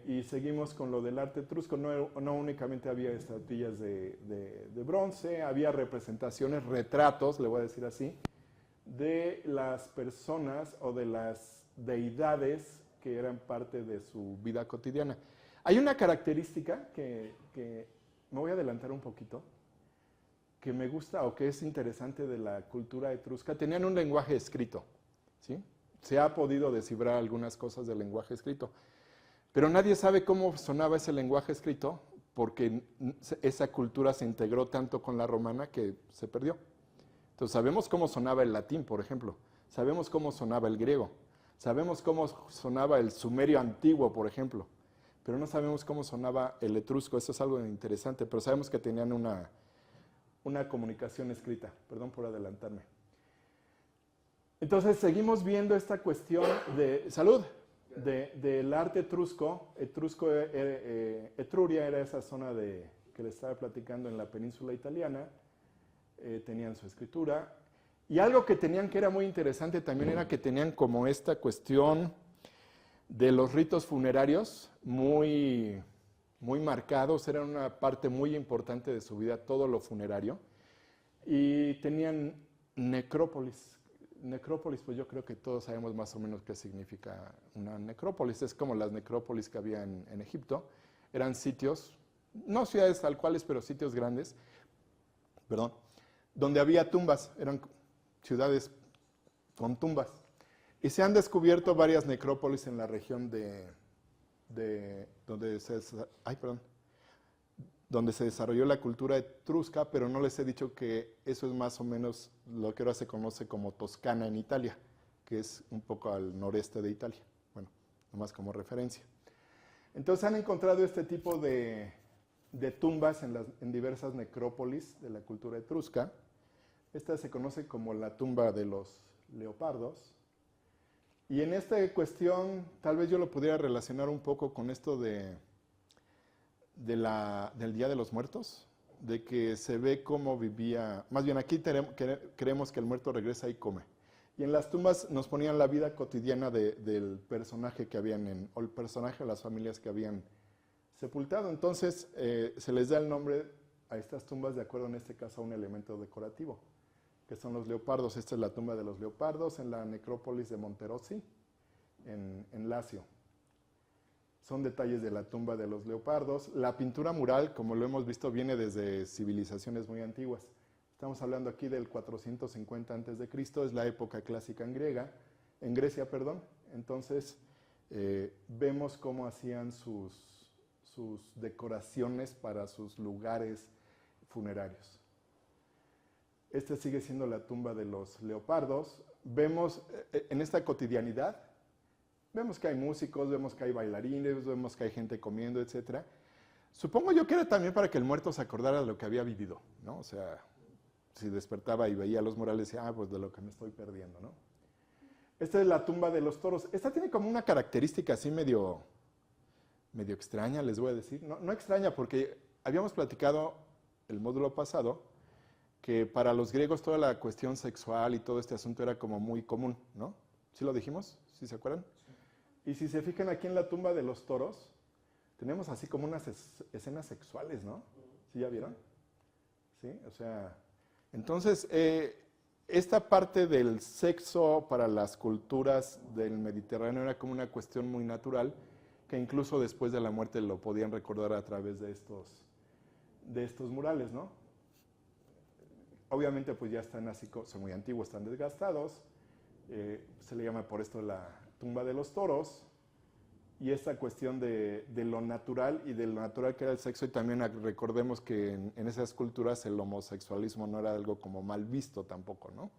y seguimos con lo del arte etrusco. No únicamente había estatuillas de bronce, había representaciones, retratos, le voy a decir así, de las personas o de las deidades que eran parte de su vida cotidiana. Hay una característica que me voy a adelantar un poquito, que me gusta o que es interesante de la cultura etrusca. Tenían un lenguaje escrito, ¿sí? Se ha podido descifrar algunas cosas del lenguaje escrito, pero nadie sabe cómo sonaba ese lenguaje escrito porque esa cultura se integró tanto con la romana que se perdió. Entonces sabemos cómo sonaba el latín, por ejemplo, sabemos cómo sonaba el griego, sabemos cómo sonaba el sumerio antiguo, por ejemplo, pero no sabemos cómo sonaba el etrusco. Eso es algo interesante, pero sabemos que tenían una comunicación escrita. Perdón por adelantarme. Entonces seguimos viendo esta cuestión de salud, del arte etrusco. Etruria era esa zona que les estaba platicando en la península italiana. Tenían su escritura. Y algo que tenían que era muy interesante también era que tenían como esta cuestión de los ritos funerarios muy, muy marcados. Era una parte muy importante de su vida, todo lo funerario. Y tenían necrópolis. Necrópolis, pues yo creo que todos sabemos más o menos qué significa una necrópolis. Es como las necrópolis que había en Egipto. Eran sitios, no ciudades tal cuales, pero sitios grandes, perdón, donde había tumbas. Eran ciudades con tumbas. Y se han descubierto varias necrópolis en la región donde se desarrolló la cultura etrusca, pero no les he dicho que eso es más o menos lo que ahora se conoce como Toscana en Italia, que es un poco al noreste de Italia. Bueno, nomás como referencia. Entonces han encontrado este tipo de tumbas en diversas necrópolis de la cultura etrusca. Esta se conoce como la tumba de los leopardos. Y en esta cuestión, tal vez yo lo pudiera relacionar un poco con esto del Día de los Muertos, de que se ve cómo vivía, más bien aquí creemos que el muerto regresa y come. Y en las tumbas nos ponían la vida cotidiana del personaje que habían, o el personaje de las familias que habían sepultado. Entonces se les da el nombre a estas tumbas de acuerdo en este caso a un elemento decorativo, que son los leopardos. Esta es la tumba de los leopardos en la necrópolis de Monterossi, en Lacio. Son detalles de la tumba de los leopardos. La pintura mural, como lo hemos visto, viene desde civilizaciones muy antiguas. Estamos hablando aquí del 450 a.C., es la época clásica en Grecia. Entonces, vemos cómo hacían sus decoraciones para sus lugares funerarios. Esta sigue siendo la tumba de los leopardos. Vemos en esta cotidianidad, vemos que hay músicos, vemos que hay bailarines, vemos que hay gente comiendo, etc. Supongo yo que era también para que el muerto se acordara de lo que había vivido, ¿no? O sea, si despertaba y veía a los murales, decía, pues de lo que me estoy perdiendo, ¿no? Esta es la tumba de los toros. Esta tiene como una característica así medio extraña, les voy a decir. No extraña, porque habíamos platicado el módulo pasado que para los griegos toda la cuestión sexual y todo este asunto era como muy común, ¿no? ¿Sí lo dijimos? ¿Sí se acuerdan? Sí. Y si se fijan aquí en la tumba de los toros, tenemos así como unas escenas sexuales, ¿no? ¿Sí ya vieron? Sí, o sea, entonces esta parte del sexo para las culturas del Mediterráneo era como una cuestión muy natural, que incluso después de la muerte lo podían recordar a través de estos murales, ¿no? Obviamente pues ya están así, son muy antiguos, están desgastados. Se le llama por esto la tumba de los toros. Y esta cuestión de lo natural y de lo natural que era el sexo. Y también recordemos que en esas culturas el homosexualismo no era algo como mal visto tampoco, ¿no?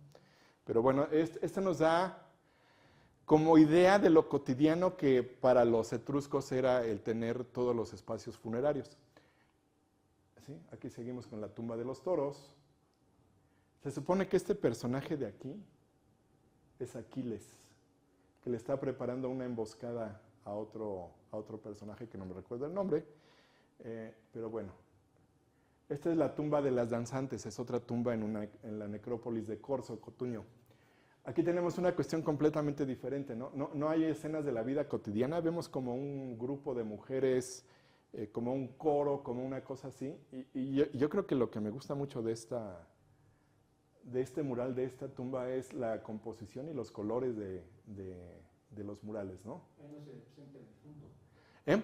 Pero bueno, esto nos da como idea de lo cotidiano que para los etruscos era el tener todos los espacios funerarios. ¿Sí? Aquí seguimos con la tumba de los toros. Se supone que este personaje de aquí es Aquiles, que le está preparando una emboscada a otro personaje que no me recuerdo el nombre, pero bueno. Esta es la tumba de las danzantes, es otra tumba en la necrópolis de Corzo, Cotuño. Aquí tenemos una cuestión completamente diferente, ¿no? No hay escenas de la vida cotidiana, vemos como un grupo de mujeres, como un coro, como una cosa así, y yo creo que lo que me gusta mucho de este mural, de esta tumba, es la composición y los colores de los murales, ¿no?
Ahí no se representa el difunto. No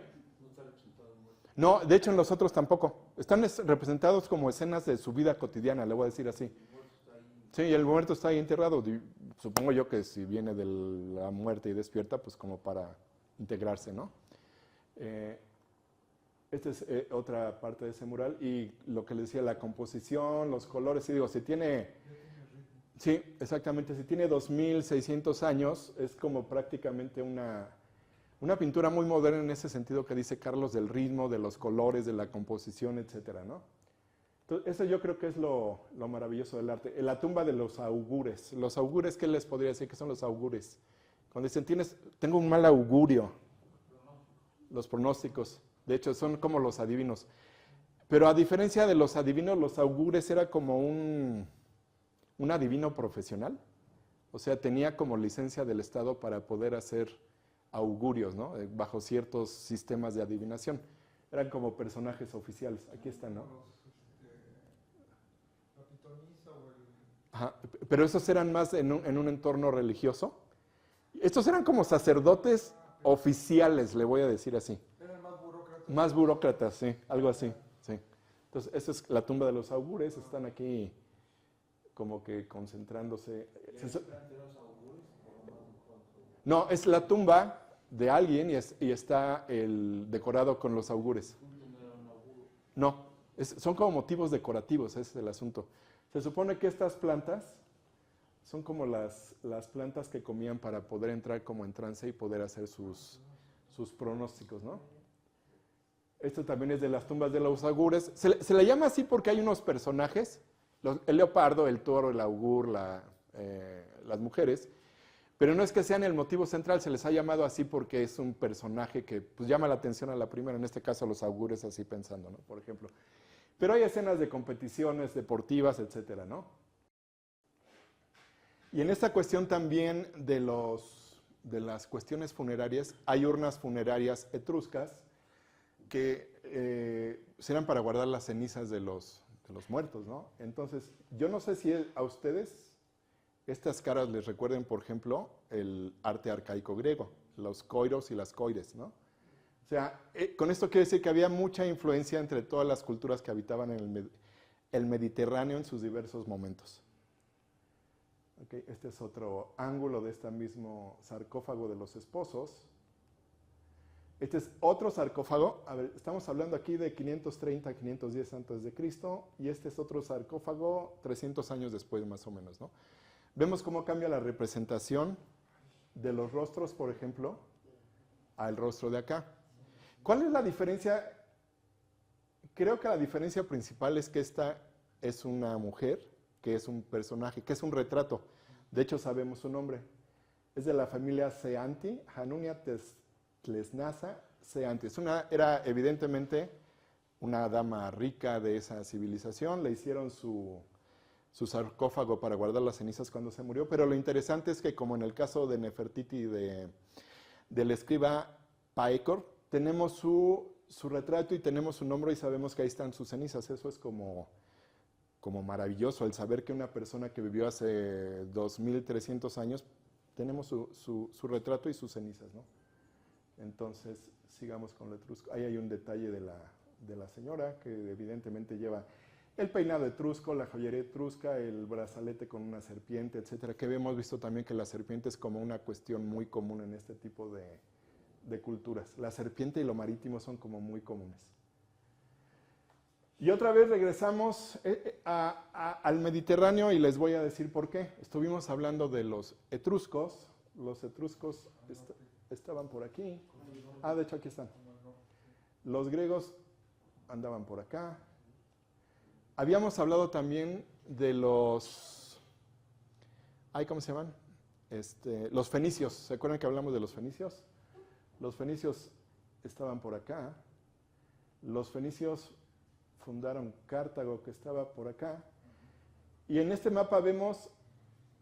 está representado el muerto.
No, de hecho en los otros tampoco. Están representados como escenas de su vida cotidiana, le voy a decir así.
El muerto está ahí.
Sí, el muerto está ahí enterrado. Supongo yo que si viene de la muerte y despierta, pues como para integrarse, ¿no? Esta es otra parte de ese mural. Y lo que les decía, la composición, los colores, y digo, si tiene... Sí, exactamente. Si tiene 2600 años, es como prácticamente una Una pintura muy moderna en ese sentido que dice Carlos del ritmo, de los colores, de la composición, etcétera, ¿no? Entonces, eso yo creo que es lo maravilloso del arte. La tumba de los augures. Los augures, ¿qué les podría decir? ¿Qué son los augures? Cuando dicen, tengo un mal augurio. Los pronósticos. De hecho, son como los adivinos. Pero a diferencia de los adivinos, los augures era como un adivino profesional. O sea, tenía como licencia del Estado para poder hacer augurios, ¿no? Bajo ciertos sistemas de adivinación. Eran como personajes oficiales. Aquí están, ¿no? Ajá, pero esos eran más en un entorno religioso. Estos eran como sacerdotes oficiales, le voy a decir así.
Eran más burócratas.
Más burócratas, sí, algo así, sí. Entonces, esa es la tumba de los augures, están aquí como que concentrándose. No, es la tumba de alguien y está el decorado con los augures. No, son como motivos decorativos, ese es el asunto. Se supone que estas plantas son como las plantas que comían para poder entrar como en trance y poder hacer sus pronósticos, ¿no? Esto también es de las tumbas de los augures. Se le llama así porque hay unos personajes, el leopardo, el toro, el augur, las mujeres, pero no es que sean el motivo central, se les ha llamado así porque es un personaje que pues, llama la atención a la primera, en este caso a los augures, así pensando, ¿no? Por ejemplo. Pero hay escenas de competiciones deportivas, etcétera, ¿no? Y en esta cuestión también de las cuestiones funerarias, hay urnas funerarias etruscas que serán para guardar las cenizas de los muertos, ¿no? Entonces, yo no sé si a ustedes estas caras les recuerden, por ejemplo, el arte arcaico griego, los koiros y las koires, ¿no? O sea, con esto quiero decir que había mucha influencia entre todas las culturas que habitaban en el Mediterráneo en sus diversos momentos. Okay, este es otro ángulo de este mismo sarcófago de los esposos. Este es otro sarcófago. A ver, estamos hablando aquí de 530 a 510 a.C. y este es otro sarcófago 300 años después, más o menos, ¿no? Vemos cómo cambia la representación de los rostros, por ejemplo, al rostro de acá. ¿Cuál es la diferencia? Creo que la diferencia principal es que esta es una mujer, que es un personaje, que es un retrato. De hecho, sabemos su nombre. Es de la familia Seanti, Hanunia Tlesnasa Seanti. Era evidentemente una dama rica de esa civilización. Le hicieron su sarcófago para guardar las cenizas cuando se murió. Pero lo interesante es que, como en el caso de Nefertiti y del escriba Paekor, tenemos su retrato y tenemos su nombre y sabemos que ahí están sus cenizas. Eso es como maravilloso, el saber que una persona que vivió hace 2300 años, tenemos su retrato y sus cenizas, ¿no? Entonces, sigamos con lo etrusco. Ahí hay un detalle de la señora que evidentemente lleva el peinado etrusco, la joyería etrusca, el brazalete con una serpiente, etcétera, que hemos visto también que la serpiente es como una cuestión muy común en este tipo de culturas. La serpiente y lo marítimo son como muy comunes. Y otra vez regresamos al Mediterráneo y les voy a decir por qué. Estuvimos hablando de los etruscos. Los etruscos estaban por aquí. De hecho aquí están. Los griegos andaban por acá. Habíamos hablado también de los... ¿Cómo se llaman? Los fenicios. ¿Se acuerdan que hablamos de los fenicios? Los fenicios estaban por acá. Los fenicios fundaron Cartago, que estaba por acá. Y en este mapa vemos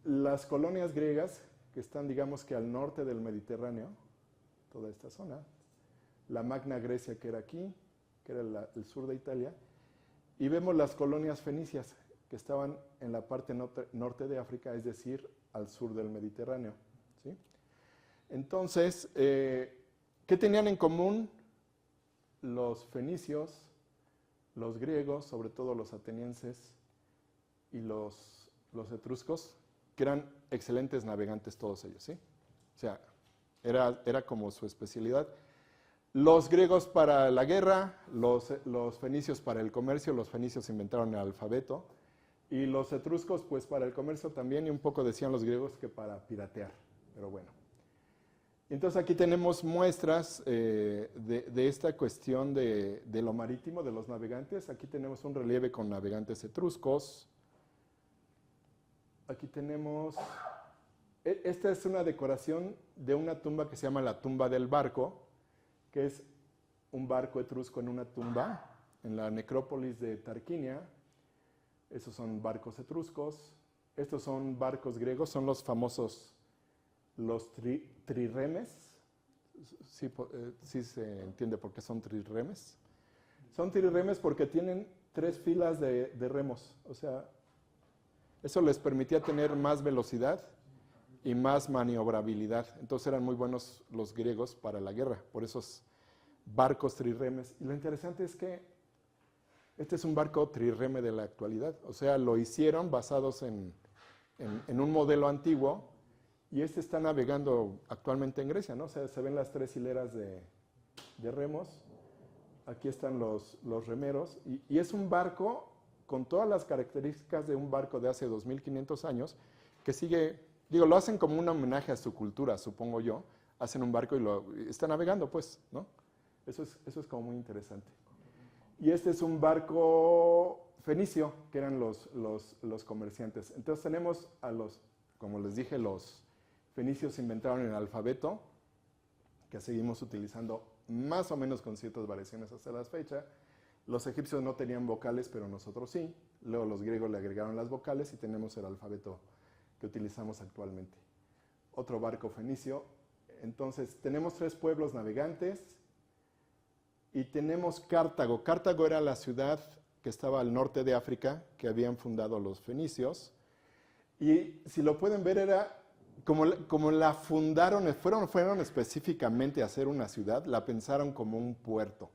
las colonias griegas que están, digamos que al norte del Mediterráneo, toda esta zona. La Magna Grecia, que era aquí, que era el sur de Italia. Y vemos las colonias fenicias, que estaban en la parte norte de África, es decir, al sur del Mediterráneo, ¿sí? Entonces, ¿qué tenían en común los fenicios, los griegos, sobre todo los atenienses, y los etruscos, que eran excelentes navegantes todos ellos, ¿sí? O sea, era como su especialidad. Los griegos para la guerra, los fenicios para el comercio. Los fenicios inventaron el alfabeto, y los etruscos pues para el comercio también, y un poco decían los griegos que para piratear, pero bueno. Entonces aquí tenemos muestras de esta cuestión de lo marítimo, de los navegantes. Aquí tenemos un relieve con navegantes etruscos. Aquí tenemos, esta es una decoración de una tumba que se llama la tumba del barco, que es un barco etrusco en una tumba en la necrópolis de Tarquinia. Esos son barcos etruscos. Estos son barcos griegos, son los famosos, los trirremes. Sí se entiende por qué son trirremes. Son trirremes porque tienen 3 filas de remos. O sea, eso les permitía tener más velocidad y más maniobrabilidad. Entonces eran muy buenos los griegos para la guerra, por esos barcos trirremes. Y lo interesante es que este es un barco trirreme de la actualidad. O sea, lo hicieron basados en un modelo antiguo, y este está navegando actualmente en Grecia, ¿no? O sea, se ven las 3 hileras de remos. Aquí están los remeros. Y es un barco con todas las características de un barco de hace 2500 años, que sigue, digo, lo hacen como un homenaje a su cultura, supongo yo. Hacen un barco y lo está navegando, pues, ¿no? Eso es como muy interesante. Y este es un barco fenicio, que eran los comerciantes. Entonces tenemos como les dije, los fenicios inventaron el alfabeto, que seguimos utilizando más o menos con ciertas variaciones hasta la fecha. Los egipcios no tenían vocales, pero nosotros sí. Luego los griegos le agregaron las vocales y tenemos el alfabeto que utilizamos actualmente. Otro barco fenicio. Entonces tenemos 3 pueblos navegantes y tenemos Cartago. Cartago era la ciudad que estaba al norte de África, que habían fundado los fenicios. Y si lo pueden ver, era como la fundaron, fueron específicamente a hacer una ciudad, la pensaron como un puerto.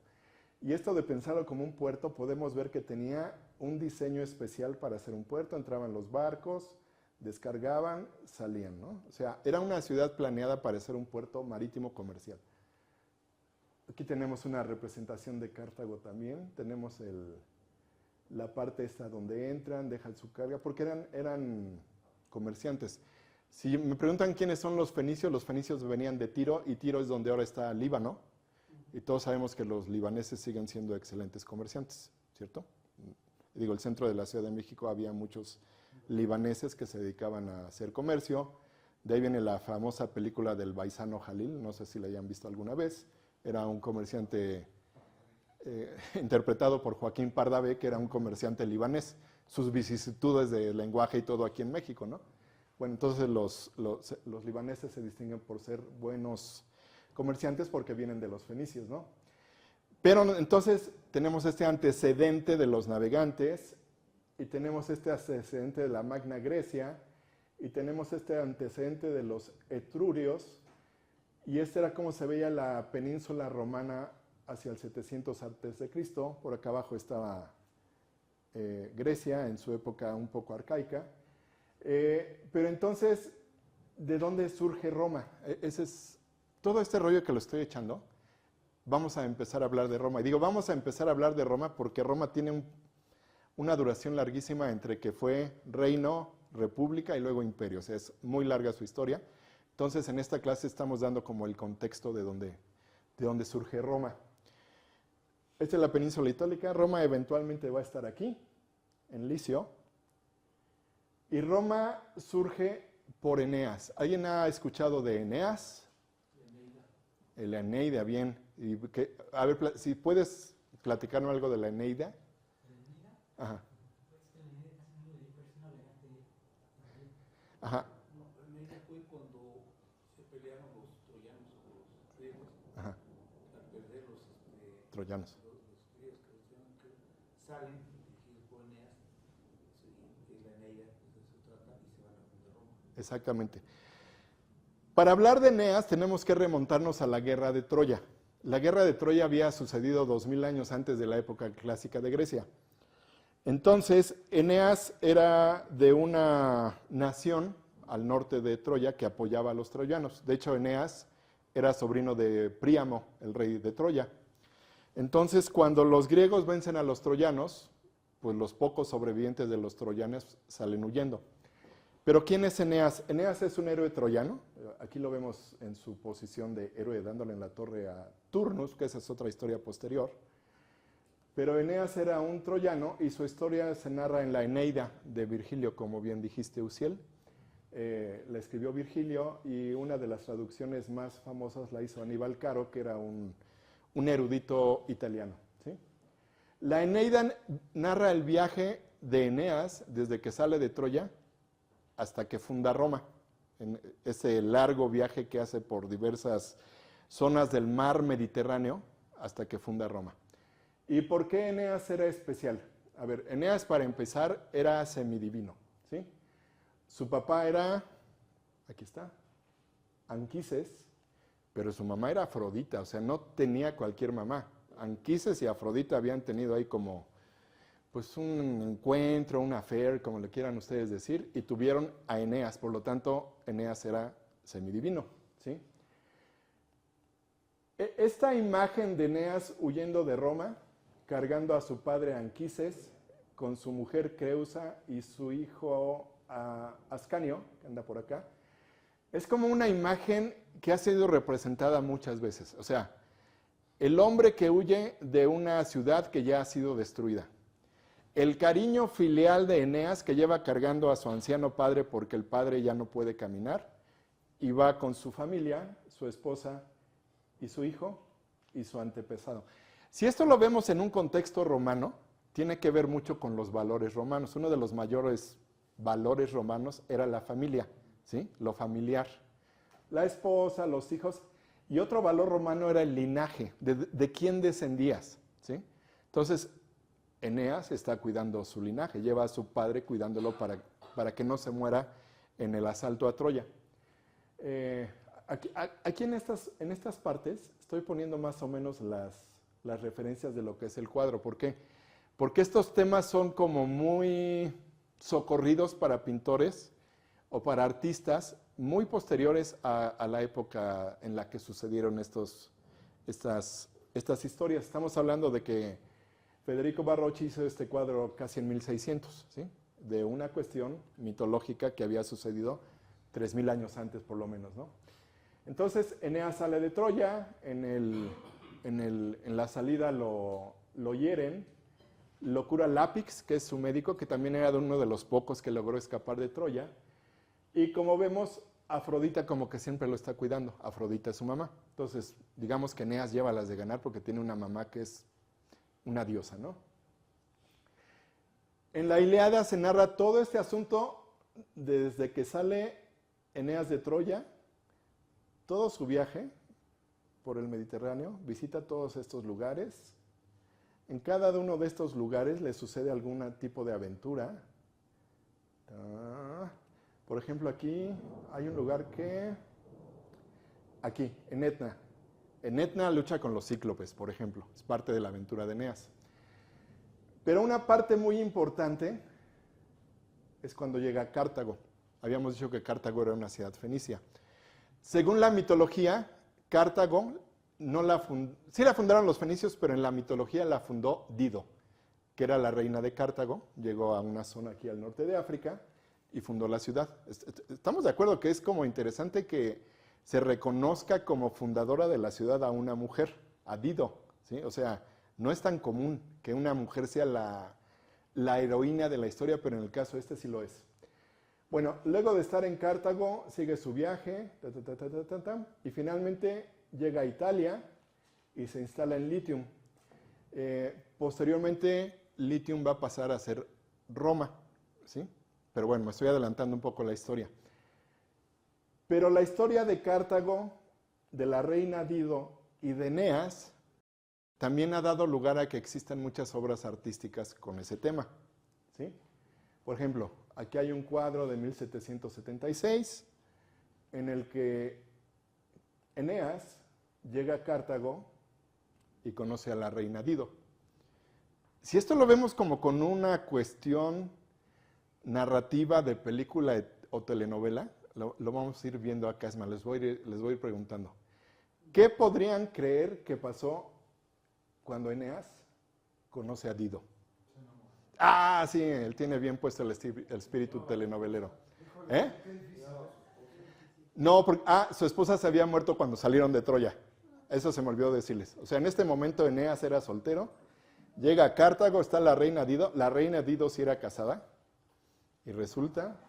Y esto de pensarlo como un puerto, podemos ver que tenía un diseño especial para hacer un puerto. Entraban los barcos, descargaban, salían, ¿no? O sea, era una ciudad planeada para ser un puerto marítimo comercial. Aquí tenemos una representación de Cartago también. Tenemos la parte esta donde entran, dejan su carga, porque eran comerciantes. Si me preguntan quiénes son los fenicios venían de Tiro, y Tiro es donde ahora está Líbano, y todos sabemos que los libaneses siguen siendo excelentes comerciantes, ¿cierto? Digo, el centro de la Ciudad de México había muchos libaneses que se dedicaban a hacer comercio. De ahí viene la famosa película del Baisano Jalil, no sé si la hayan visto alguna vez. Era un comerciante interpretado por Joaquín Pardavé, que era un comerciante libanés. Sus vicisitudes de lenguaje y todo aquí en México, ¿no? Bueno, entonces los libaneses se distinguen por ser buenos comerciantes porque vienen de los fenicios, ¿no? Pero entonces tenemos este antecedente de los navegantes, y tenemos este antecedente de la Magna Grecia, y tenemos este antecedente de los etrurios, y este era como se veía la península romana hacia el 700 a.C. Por acá abajo estaba Grecia en su época un poco arcaica. Pero entonces, ¿de dónde surge Roma? Ese es todo este rollo que lo estoy echando. Vamos a empezar a hablar de Roma. Y digo, vamos a empezar a hablar de Roma porque Roma tiene una duración larguísima entre que fue reino, república y luego imperio. O sea, es muy larga su historia. Entonces, en esta clase estamos dando como el contexto de dónde surge Roma. Esta es la península itálica. Roma eventualmente va a estar aquí, en Licio. Y Roma surge por Eneas. ¿Alguien ha escuchado de Eneas? El Eneida, bien. A ver, si puedes platicarnos algo de la Eneida. Ajá. Ajá.
La Eneida fue cuando se pelearon los troyanos con los griegos.
Ajá.
Al perder los
Troyanos.
Los griegos que salen dirigidos por Eneas, la Eneida de eso trata, y se van a fundar Roma.
Exactamente. Para hablar de Eneas tenemos que remontarnos a la guerra de Troya. La guerra de Troya había sucedido 2000 años antes de la época clásica de Grecia. Entonces, Eneas era de una nación al norte de Troya que apoyaba a los troyanos. De hecho, Eneas era sobrino de Príamo, el rey de Troya. Entonces, cuando los griegos vencen a los troyanos, pues los pocos sobrevivientes de los troyanos salen huyendo. Pero ¿quién es Eneas? Eneas es un héroe troyano, Aquí lo vemos en su posición de héroe dándole en la torre a Turnus, que esa es otra historia posterior. Pero Eneas era un troyano y su historia se narra en la Eneida de Virgilio, como bien dijiste, Uciel. La escribió Virgilio y una de las traducciones más famosas la hizo Aníbal Caro, que era un erudito italiano. ¿Sí? La Eneida narra el viaje de Eneas desde que sale de Troya hasta que funda Roma, en ese largo viaje que hace por diversas zonas del mar Mediterráneo hasta que funda Roma. ¿Y por qué Eneas era especial? A ver, Eneas, para empezar, era semidivino, ¿sí? Su papá era, aquí está, Anquises, pero su mamá era Afrodita, o sea, no tenía cualquier mamá. Anquises y Afrodita habían tenido ahí como, pues, un encuentro, un affair, como le quieran ustedes decir, y tuvieron a Eneas, por lo tanto, Eneas era semidivino, ¿sí? Esta imagen de Eneas huyendo de Roma, cargando a su padre Anquises, con su mujer Creusa y su hijo Ascanio, que anda por acá, es como una imagen que ha sido representada muchas veces. O sea, el hombre que huye de una ciudad que ya ha sido destruida. El cariño filial de Eneas que lleva cargando a su anciano padre porque el padre ya no puede caminar y va con su familia, su esposa y su hijo y su antepasado. Si esto lo vemos en un contexto romano, tiene que ver mucho con los valores romanos. Uno de los mayores valores romanos era la familia, ¿sí? Lo familiar. La esposa, los hijos. Y otro valor romano era el linaje, de quién descendías, ¿sí? Entonces, Eneas está cuidando su linaje, lleva a su padre cuidándolo para que no se muera en el asalto a Troya. Aquí en estas partes estoy poniendo más o menos las referencias de lo que es el cuadro. ¿Por qué? Porque estos temas son como muy socorridos para pintores o para artistas muy posteriores a la época en la que sucedieron estas historias. Estamos hablando de que Federico Barocci hizo este cuadro casi en 1600, ¿sí? De una cuestión mitológica que había sucedido 3000 años antes por lo menos, ¿no? Entonces Eneas sale de Troya, en la salida lo hieren, lo cura Lápix, que es su médico, que también era uno de los pocos que logró escapar de Troya. Y como vemos, Afrodita como que siempre lo está cuidando. Afrodita es su mamá. Entonces, digamos que Eneas lleva las de ganar porque tiene una mamá que es una diosa, ¿no? En la Ilíada se narra todo este asunto desde que sale Eneas de Troya, todo su viaje por el Mediterráneo, visita todos estos lugares. En cada uno de estos lugares le sucede algún tipo de aventura. Por ejemplo, aquí hay un lugar aquí, en Etna. En Etna lucha con los cíclopes, por ejemplo. Es parte de la aventura de Eneas. Pero una parte muy importante es cuando llega a Cartago. Habíamos dicho que Cartago era una ciudad fenicia. Según la mitología, Cartago sí la fundaron los fenicios, pero en la mitología la fundó Dido, que era la reina de Cartago. Llegó a una zona aquí al norte de África y fundó la ciudad. Estamos de acuerdo que es como interesante que se reconozca como fundadora de la ciudad a una mujer, a Dido, ¿sí? O sea, no es tan común que una mujer sea la heroína de la historia, pero en el caso este sí lo es. Bueno, luego de estar en Cartago, sigue su viaje, y finalmente llega a Italia y se instala en Litium. Posteriormente, Litium va a pasar a ser Roma, ¿sí? Pero bueno, me estoy adelantando un poco la historia. Pero la historia de Cartago, de la reina Dido y de Eneas, también ha dado lugar a que existan muchas obras artísticas con ese tema, ¿sí? Por ejemplo, aquí hay un cuadro de 1776 en el que Eneas llega a Cartago y conoce a la reina Dido. Si esto lo vemos como con una cuestión narrativa de película o telenovela, lo vamos a ir viendo acá. Es más, les voy a ir preguntando. ¿Qué podrían creer que pasó cuando Eneas conoce a Dido? Ah, sí, él tiene bien puesto el espíritu telenovelero. ¿Eh? No, porque, su esposa se había muerto cuando salieron de Troya. Eso se me olvidó decirles. O sea, en este momento Eneas era soltero. Llega a Cartago, está la reina Dido. La reina Dido sí era casada. Y resulta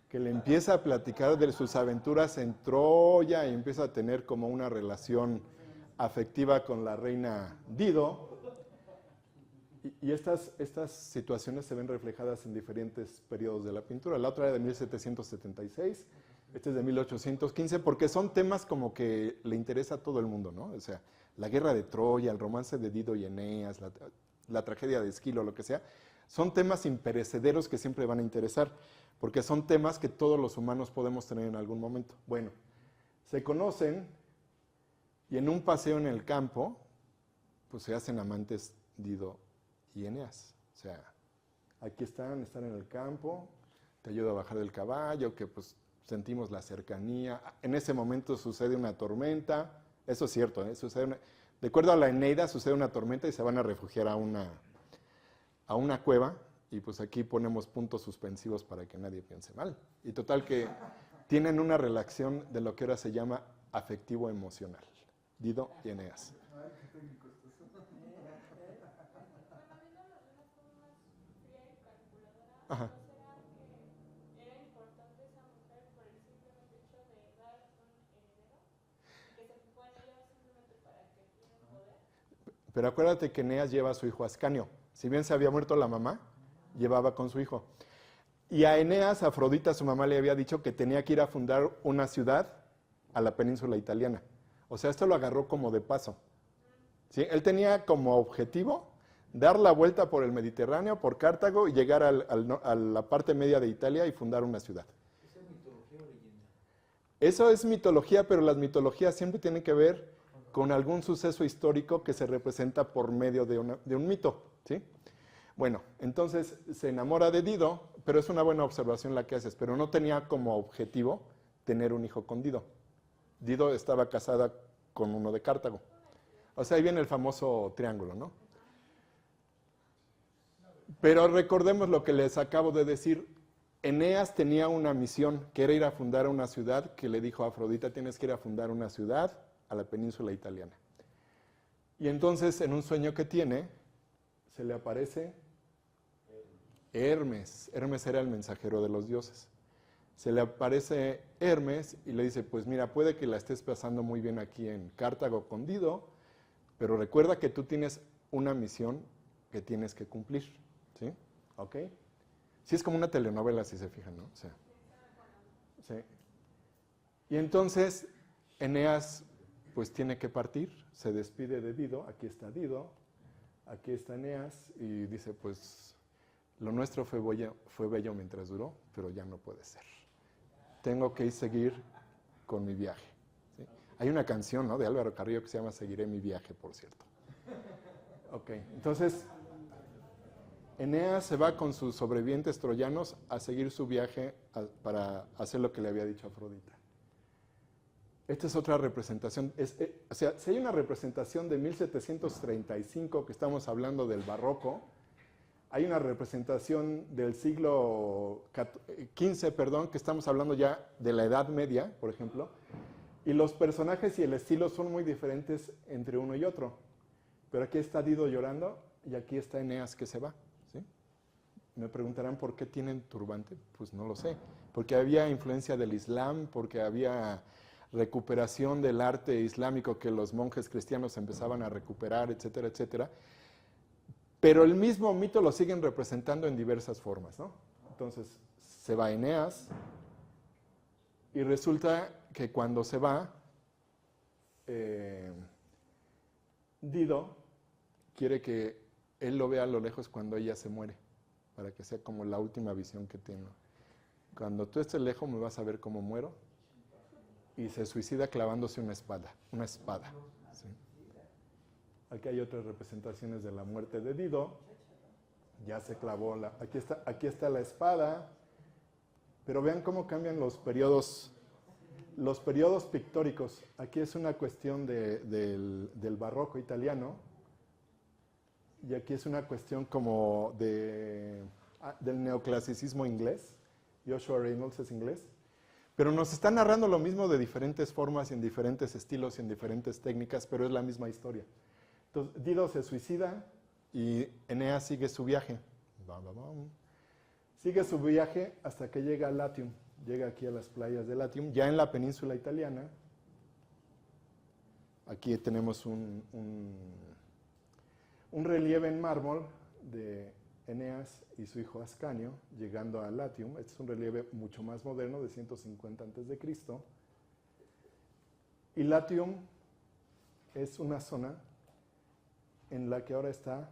que le empieza a platicar de sus aventuras en Troya y empieza a tener como una relación afectiva con la reina Dido. Y estas situaciones se ven reflejadas en diferentes periodos de la pintura. La otra era de 1776, este es de 1815, porque son temas como que le interesa a todo el mundo, ¿no? O sea, la guerra de Troya, el romance de Dido y Eneas, la tragedia de Esquilo, lo que sea, son temas imperecederos que siempre van a interesar, porque son temas que todos los humanos podemos tener en algún momento. Bueno, se conocen y en un paseo en el campo, pues se hacen amantes Dido y Eneas. O sea, aquí están en el campo, te ayudo a bajar del caballo, que pues sentimos la cercanía. En ese momento sucede una tormenta, eso es cierto, ¿eh? De acuerdo a la Eneida, sucede una tormenta y se van a refugiar a una cueva, y pues aquí ponemos puntos suspensivos para que nadie piense mal. Y total que tienen una relación de lo que ahora se llama afectivo-emocional, Dido y Eneas. Ajá.
¿Era importante esa mujer por el simplemente hecho de dar un heredero? ¿Que se fijó en ella simplemente para que tuviera un poder?
Pero acuérdate que Eneas lleva a su hijo Ascanio. Si bien se había muerto la mamá, llevaba con su hijo. Y a Eneas, Afrodita, su mamá, le había dicho que tenía que ir a fundar una ciudad a la península italiana. O sea, esto lo agarró como de paso. ¿Sí? Él tenía como objetivo dar la vuelta por el Mediterráneo, por Cartago, y llegar a la parte media de Italia y fundar una ciudad.
¿Esa es mitología o leyenda?
Eso es mitología, pero las mitologías siempre tienen que ver con algún suceso histórico que se representa por medio de un mito, ¿sí? Bueno, entonces se enamora de Dido, pero es una buena observación la que haces, pero no tenía como objetivo tener un hijo con Dido. Dido estaba casada con uno de Cartago. O sea, ahí viene el famoso triángulo, ¿no? Pero recordemos lo que les acabo de decir. Eneas tenía una misión, que era ir a fundar una ciudad, que le dijo a Afrodita, tienes que ir a fundar una ciudad a la península italiana. Y entonces, en un sueño que tiene, se le aparece Hermes. Hermes era el mensajero de los dioses. Se le aparece Hermes y le dice, pues mira, puede que la estés pasando muy bien aquí en Cartago con Dido, pero recuerda que tú tienes una misión que tienes que cumplir, ¿sí? ¿Ok? Sí, es como una telenovela, si se fijan, ¿no? O sea, sí. Y entonces, Eneas, pues tiene que partir, se despide de Dido, aquí está Eneas, y dice, pues, lo nuestro fue bello mientras duró, pero ya no puede ser. Tengo que seguir con mi viaje. ¿Sí? Hay una canción, ¿no?, de Álvaro Carrillo que se llama Seguiré mi viaje, por cierto. Ok, entonces, Eneas se va con sus sobrevivientes troyanos a seguir su viaje para hacer lo que le había dicho a Afrodita. Esta es otra representación. O sea, si hay una representación de 1735, que estamos hablando del barroco, hay una representación del siglo XV, que estamos hablando ya de la Edad Media, por ejemplo, y los personajes y el estilo son muy diferentes entre uno y otro. Pero aquí está Dido llorando y aquí está Eneas que se va. ¿Sí? Me preguntarán por qué tienen turbante. Pues no lo sé. Porque había influencia del Islam, porque había recuperación del arte islámico que los monjes cristianos empezaban a recuperar, etcétera, etcétera. Pero el mismo mito lo siguen representando en diversas formas, ¿no? Entonces, se va Eneas y resulta que cuando se va, Dido quiere que él lo vea a lo lejos cuando ella se muere, para que sea como la última visión que tengo. Cuando tú estés lejos me vas a ver cómo muero, y se suicida clavándose una espada. ¿Sí? Aquí hay otras representaciones de la muerte de Dido. Ya se clavó aquí está la espada. Pero vean cómo cambian los periodos pictóricos. Aquí es una cuestión del barroco italiano. Y aquí es una cuestión como del neoclasicismo inglés. Joshua Reynolds es inglés, pero nos está narrando lo mismo de diferentes formas y en diferentes estilos y en diferentes técnicas, pero es la misma historia. Entonces, Dido se suicida y Eneas sigue su viaje. Sigue su viaje hasta que llega a Latium. Llega aquí a las playas de Latium, ya en la península italiana. Aquí tenemos un relieve en mármol de Eneas y su hijo Ascanio llegando a Latium. Este es un relieve mucho más moderno, de 150 a.C. Y Latium es una zona en la que ahora está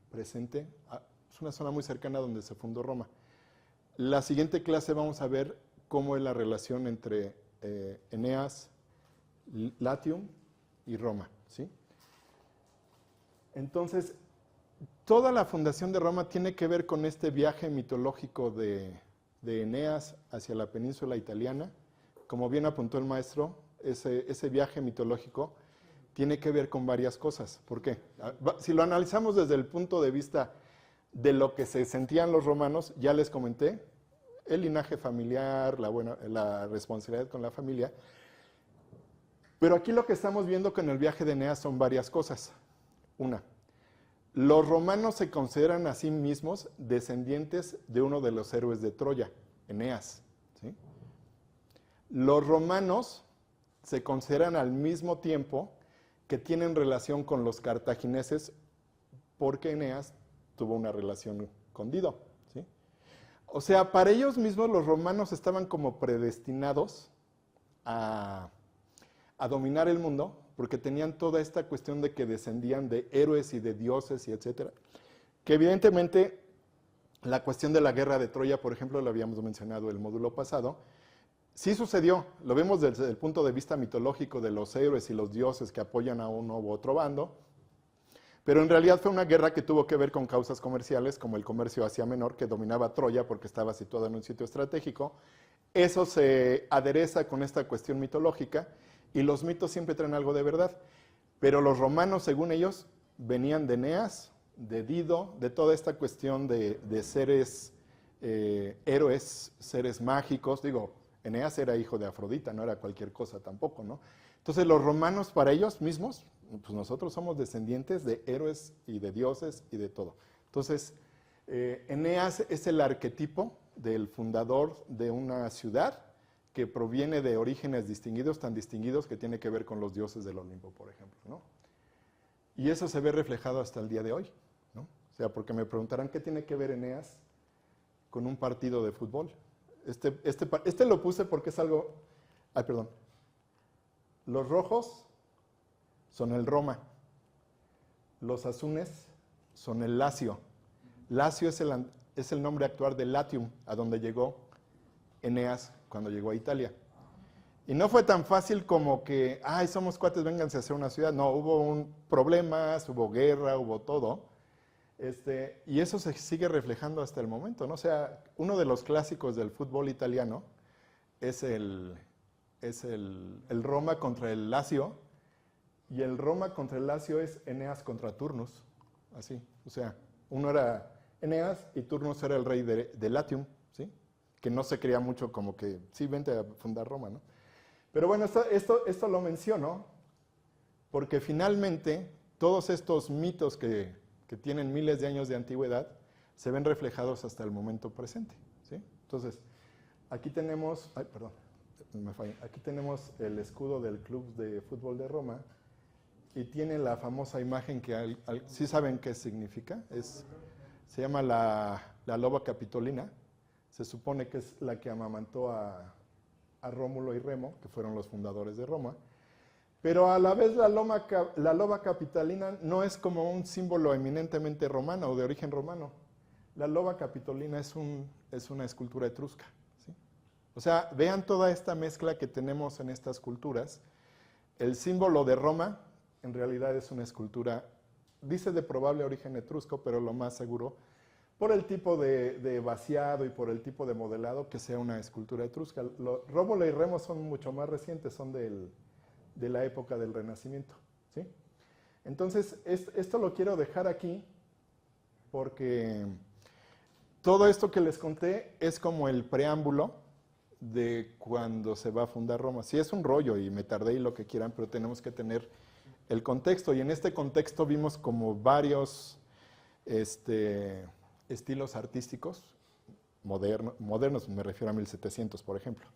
presente, es una zona muy cercana a donde se fundó Roma. La siguiente clase vamos a ver cómo es la relación entre Eneas, Latium y Roma, ¿sí? Entonces, toda la fundación de Roma tiene que ver con este viaje mitológico de Eneas hacia la península italiana. Como bien apuntó el maestro, ese viaje mitológico tiene que ver con varias cosas. ¿Por qué? Si lo analizamos desde el punto de vista de lo que se sentían los romanos, ya les comenté, el linaje familiar, la responsabilidad con la familia. Pero aquí lo que estamos viendo con el viaje de Eneas son varias cosas. Una, los romanos se consideran a sí mismos descendientes de uno de los héroes de Troya, Eneas, ¿sí? Los romanos se consideran al mismo tiempo que tienen relación con los cartagineses porque Eneas tuvo una relación con Dido, ¿sí? O sea, para ellos mismos los romanos estaban como predestinados a dominar el mundo, porque tenían toda esta cuestión de que descendían de héroes y de dioses y etcétera. Que evidentemente la cuestión de la guerra de Troya, por ejemplo, lo habíamos mencionado en el módulo pasado, sí sucedió, lo vemos desde el punto de vista mitológico de los héroes y los dioses que apoyan a uno u otro bando, pero en realidad fue una guerra que tuvo que ver con causas comerciales, como el comercio Asia Menor, que dominaba Troya porque estaba situado en un sitio estratégico. Eso se adereza con esta cuestión mitológica, y los mitos siempre traen algo de verdad. Pero los romanos, según ellos, venían de Eneas, de Dido, de toda esta cuestión de seres héroes, seres mágicos. Digo, Eneas era hijo de Afrodita, no era cualquier cosa tampoco, ¿no? Entonces los romanos, para ellos mismos, pues nosotros somos descendientes de héroes y de dioses y de todo. Entonces, Eneas es el arquetipo del fundador de una ciudad que proviene de orígenes distinguidos, tan distinguidos que tiene que ver con los dioses del Olimpo, por ejemplo, ¿no? Y eso se ve reflejado hasta el día de hoy, ¿no? O sea, porque me preguntarán qué tiene que ver Eneas con un partido de fútbol. Este lo puse porque es algo... Ay, perdón. Los rojos son el Roma. Los azules son el Lacio. Lacio es el nombre actual de Latium, a donde llegó Eneas cuando llegó a Italia. Y no fue tan fácil como que, ay, somos cuates, vénganse a hacer una ciudad. No, hubo problemas, hubo guerra, hubo todo. Y eso se sigue reflejando hasta el momento, ¿no? O sea, uno de los clásicos del fútbol italiano es el Roma contra el Lazio, y el Roma contra el Lazio es Eneas contra Turnus, así. O sea, uno era Eneas y Turnus era el rey de Latium, ¿sí? Que no se creía mucho como que, sí, vente a fundar Roma, ¿no? Pero bueno, esto lo menciono porque finalmente todos estos mitos que tienen miles de años de antigüedad se ven reflejados hasta el momento presente, ¿sí? Entonces, aquí tenemos, aquí tenemos el escudo del Club de Fútbol de Roma y tiene la famosa imagen que, ¿sí saben qué significa? Se llama la loba capitolina. Se supone que es la que amamantó a Rómulo y Remo, que fueron los fundadores de Roma. Pero a la vez la loba capitolina no es como un símbolo eminentemente romano o de origen romano. La loba capitolina es una escultura etrusca, ¿sí? O sea, vean toda esta mezcla que tenemos en estas culturas. El símbolo de Roma en realidad es una escultura, dice de probable origen etrusco, pero lo más seguro, por el tipo de vaciado y por el tipo de modelado, que sea una escultura etrusca. Rómulo y Remo son mucho más recientes, son de la época del Renacimiento, ¿sí? Entonces, esto lo quiero dejar aquí porque todo esto que les conté es como el preámbulo de cuando se va a fundar Roma. Sí, es un rollo y me tardé y lo que quieran, pero tenemos que tener el contexto. Y en este contexto vimos como varios estilos artísticos modernos, me refiero a 1700, por ejemplo.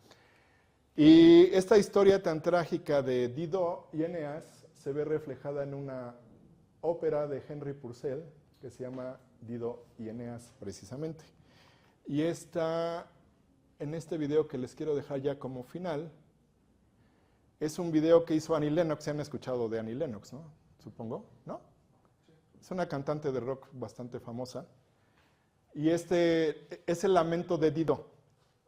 Y esta historia tan trágica de Dido y Eneas se ve reflejada en una ópera de Henry Purcell que se llama Dido y Eneas, precisamente. Y en este video que les quiero dejar ya como final, es un video que hizo Annie Lennox. ¿Se han escuchado de Annie Lennox, no? Supongo, ¿no? Es una cantante de rock bastante famosa. Y es el lamento de Dido.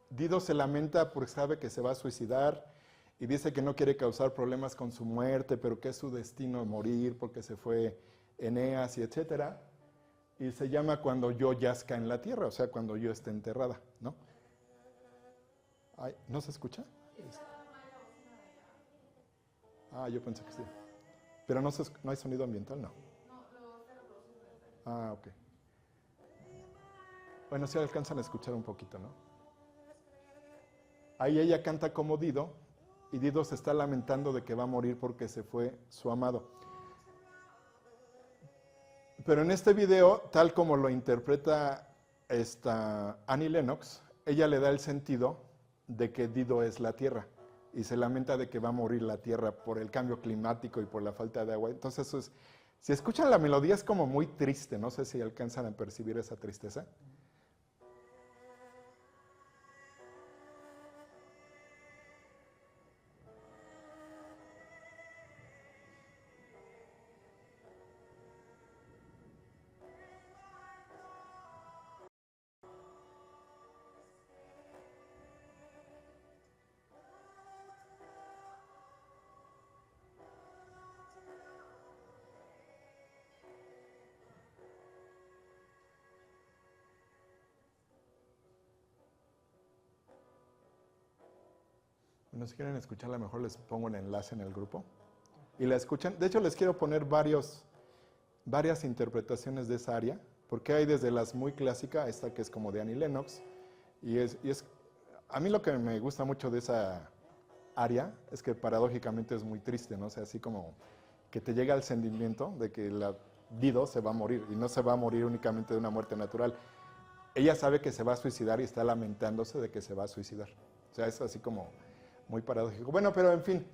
Dido se lamenta porque sabe que se va a suicidar y dice que no quiere causar problemas con su muerte, pero que es su destino morir porque se fue Eneas y etcétera. Y se llama Cuando yo yazca en la tierra, o sea, cuando yo esté enterrada, ¿no? Ay, ¿no se escucha? Ah, yo pensé que sí. Pero no hay sonido ambiental, ¿no? Ah, ok. Bueno, sí alcanzan a escuchar un poquito, ¿no? Ahí ella canta como Dido, y Dido se está lamentando de que va a morir porque se fue su amado. Pero en este video, tal como lo interpreta Annie Lennox, ella le da el sentido de que Dido es la tierra, y se lamenta de que va a morir la tierra por el cambio climático y por la falta de agua. Entonces, si escuchan la melodía es como muy triste, no sé si alcanzan a percibir esa tristeza. Bueno, si quieren escucharla mejor les pongo el enlace en el grupo. Y la escuchan. De hecho, les quiero poner varias interpretaciones de esa aria, porque hay desde las muy clásicas, esta que es como de Annie Lennox, a mí lo que me gusta mucho de esa aria es que paradójicamente es muy triste, ¿no? O sea, así como que te llega el sentimiento de que la Dido se va a morir, y no se va a morir únicamente de una muerte natural. Ella sabe que se va a suicidar y está lamentándose de que se va a suicidar. O sea, es así como muy paradójico. Bueno, pero en fin,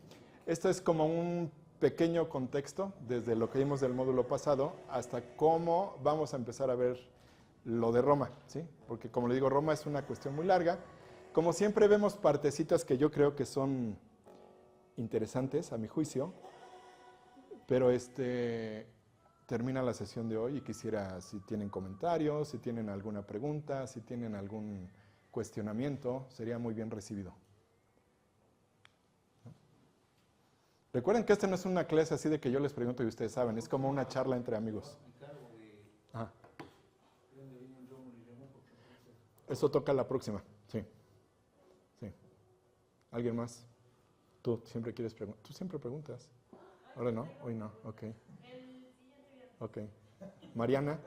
esto es como un pequeño contexto desde lo que vimos del módulo pasado hasta cómo vamos a empezar a ver lo de Roma, ¿sí? Porque como le digo, Roma es una cuestión muy larga. Como siempre vemos partecitas que yo creo que son interesantes a mi juicio, pero termina la sesión de hoy y quisiera, si tienen comentarios, si tienen alguna pregunta, si tienen algún cuestionamiento, sería muy bien recibido. Recuerden que esta no es una clase así de que yo les pregunto y ustedes saben, es como una charla entre amigos. Ajá. Eso toca la próxima, sí. Sí. ¿Alguien más? Tú siempre quieres preguntar. Tú siempre preguntas. Ahora no, hoy no, ok. Ok. Mariana,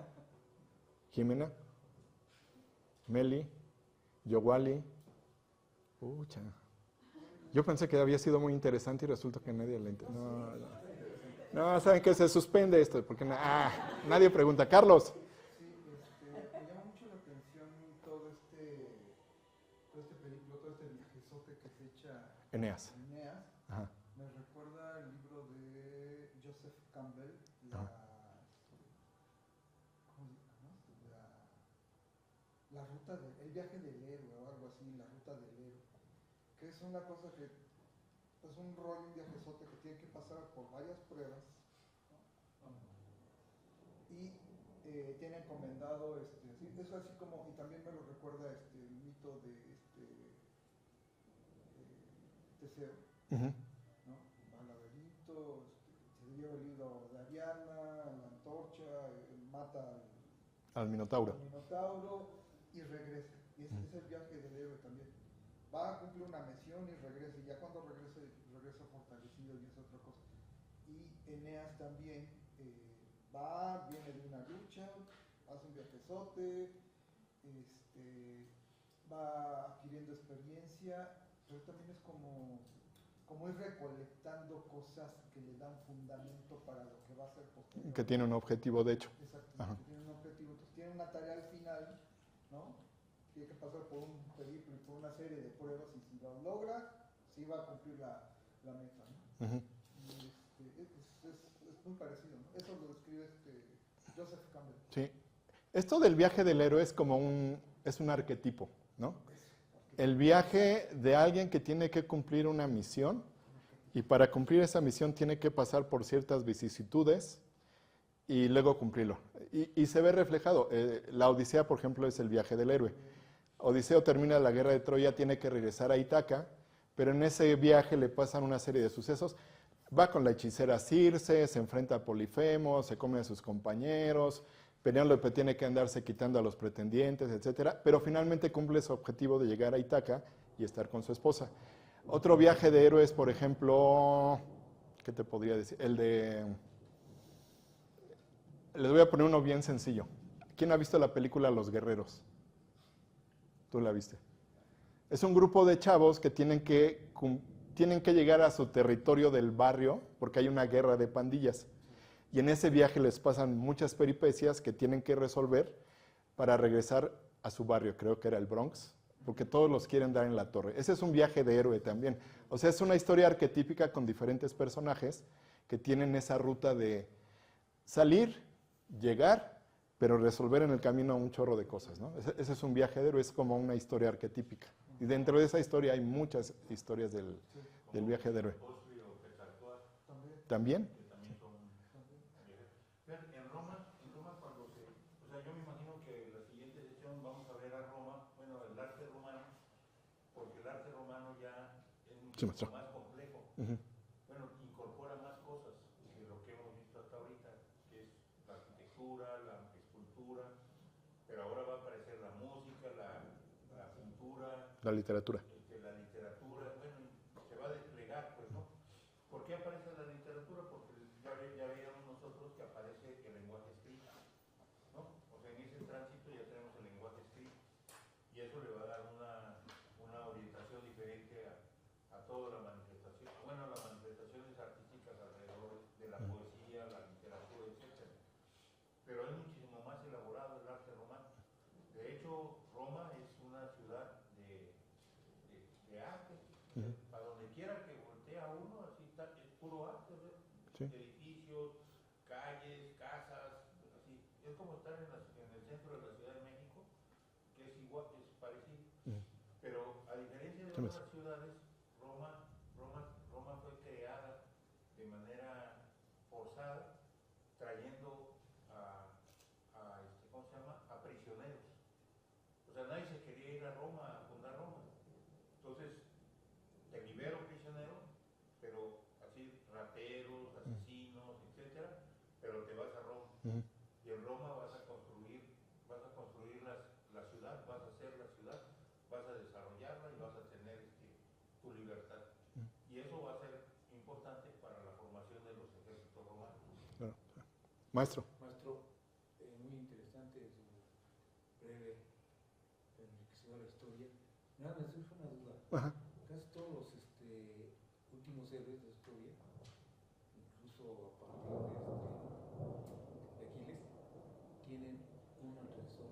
Jimena, Meli, Yowali. Pucha. Yo pensé que había sido muy interesante y resulta que nadie le interesa. No, ¿saben qué? Se suspende esto porque nadie pregunta. Carlos.
Sí, me llama mucho la atención todo este película, todo este viajezote que se echa
Eneas. Ajá.
Me recuerda el libro de Joseph Campbell, la ruta el viaje del héroe o algo así, la ruta del héroe, que es una cosa que es un rollo, un viajezote que tiene que pasar por varias pruebas, ¿no? Y tiene encomendado, eso así como, y también me lo recuerda el mito de Teseo, ¿no? Va al laberinto, se lleva el libro de Ariana, la antorcha, mata
al Minotauro.
Y regresa. Y ese es el viaje del héroe también. Va a cumplir una misión y regresa. Y ya cuando regresa fortalecido y es otra cosa. Y Eneas también viene de una lucha, hace un viajezote, va adquiriendo experiencia, pero también es como ir recolectando cosas que le dan fundamento para lo que va a ser posterior.
Que tiene un objetivo, de hecho.
Exacto,
Ajá.
que tiene un objetivo, entonces tiene una tarea al final, ¿no? Tiene que pasar por un periplo y por una serie de pruebas y si lo logra, sí va a cumplir la meta, ¿no?
Ujú.
Es muy parecido, ¿no? Eso lo describe Joseph Campbell.
Sí. Esto del viaje del héroe es como es un arquetipo, ¿no? El viaje de alguien que tiene que cumplir una misión y para cumplir esa misión tiene que pasar por ciertas vicisitudes y luego cumplirlo. Y se ve reflejado. La Odisea, por ejemplo, es el viaje del héroe. Odiseo termina la guerra de Troya, tiene que regresar a Ítaca, pero en ese viaje le pasan una serie de sucesos. Va con la hechicera Circe, se enfrenta a Polifemo, se come a sus compañeros, Penélope tiene que andarse quitando a los pretendientes, etc. Pero finalmente cumple su objetivo de llegar a Ítaca y estar con su esposa. Otro viaje de héroes, por ejemplo, ¿qué te podría decir? Les voy a poner uno bien sencillo. ¿Quién ha visto la película Los Guerreros? Tú la viste. Es un grupo de chavos que tienen que llegar a su territorio del barrio porque hay una guerra de pandillas. Y en ese viaje les pasan muchas peripecias que tienen que resolver para regresar a su barrio, creo que era el Bronx, porque todos los quieren dar en la torre. Ese es un viaje de héroe también. O sea, es una historia arquetípica con diferentes personajes que tienen esa ruta de salir, llegar, pero resolver en el camino un chorro de cosas, ¿no? Ese es un viaje de héroe, es como una historia arquetípica. Y dentro de esa historia hay muchas historias del viaje de héroe. ¿También?
En Roma cuando o sea, yo me imagino que la siguiente sesión vamos a ver a Roma, bueno, el arte romano, porque el arte romano ya es mucho más complejo.
Uh-huh.
Bueno, incorpora más cosas de lo que hemos visto hasta ahorita, que es la arquitectura, la escultura, pero ahora va a aparecer la música, la pintura,
la literatura.
La literatura, bueno, se va a desplegar, pues, ¿no? ¿Por qué aparece la literatura? Porque ya veíamos nosotros que aparece el lenguaje escrito, ¿no? O sea, en ese tránsito ya tenemos el lenguaje escrito y eso le va a dar una orientación diferente a toda la manifestación, bueno, las manifestaciones artísticas alrededor de la poesía, la literatura, etc. Pero es muchísimo más elaborado el arte romano. De hecho, Roma es una ciudad de arte.
Uh-huh.
Para donde quiera que voltea uno, así está, es puro arte, ¿no?
Sí.
Edificios, calles, casas, así. Es como estar en el centro de la Ciudad de México, que es igual, es parecido.
Uh-huh.
Pero a diferencia de otras ciudades, Roma fue creada de manera forzada, trayendo ¿cómo se llama? A prisioneros. O sea, nadie se quería ir a Roma, a fundar Roma. Entonces, te libero prisionero, pero así, rateros, asesinos, etcétera, pero te vas a Roma.
Uh-huh.
Y en Roma vas a construir la ciudad, vas a hacer la ciudad, vas a desarrollarla y vas a tener tu libertad.
Uh-huh.
Y eso va a ser importante para la formación de los ejércitos romanos.
Claro. Maestro.
Maestro, muy interesante su breve enriquecedora la historia. Nada, me surge una duda.
Ajá.
Casi todos los últimos héroes de la historia, incluso a partir de Aquiles, tienen un antecesor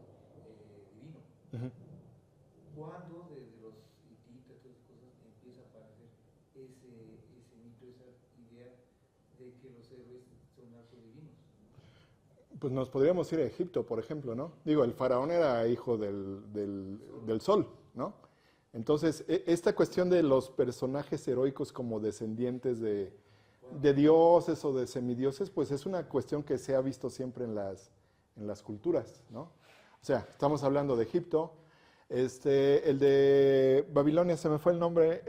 divino.
Uh-huh.
¿Cuándo desde los hititas, todas esas cosas, empieza a aparecer ese mito, esa idea de que los héroes son actos divinos?
Pues nos podríamos ir a Egipto, por ejemplo, ¿no? Digo, el faraón era hijo del sol, ¿no? Entonces, esta cuestión de los personajes heroicos como descendientes de dioses o de semidioses, pues es una cuestión que se ha visto siempre en las culturas, ¿no? O sea, estamos hablando de Egipto, el de Babilonia, se me fue el nombre,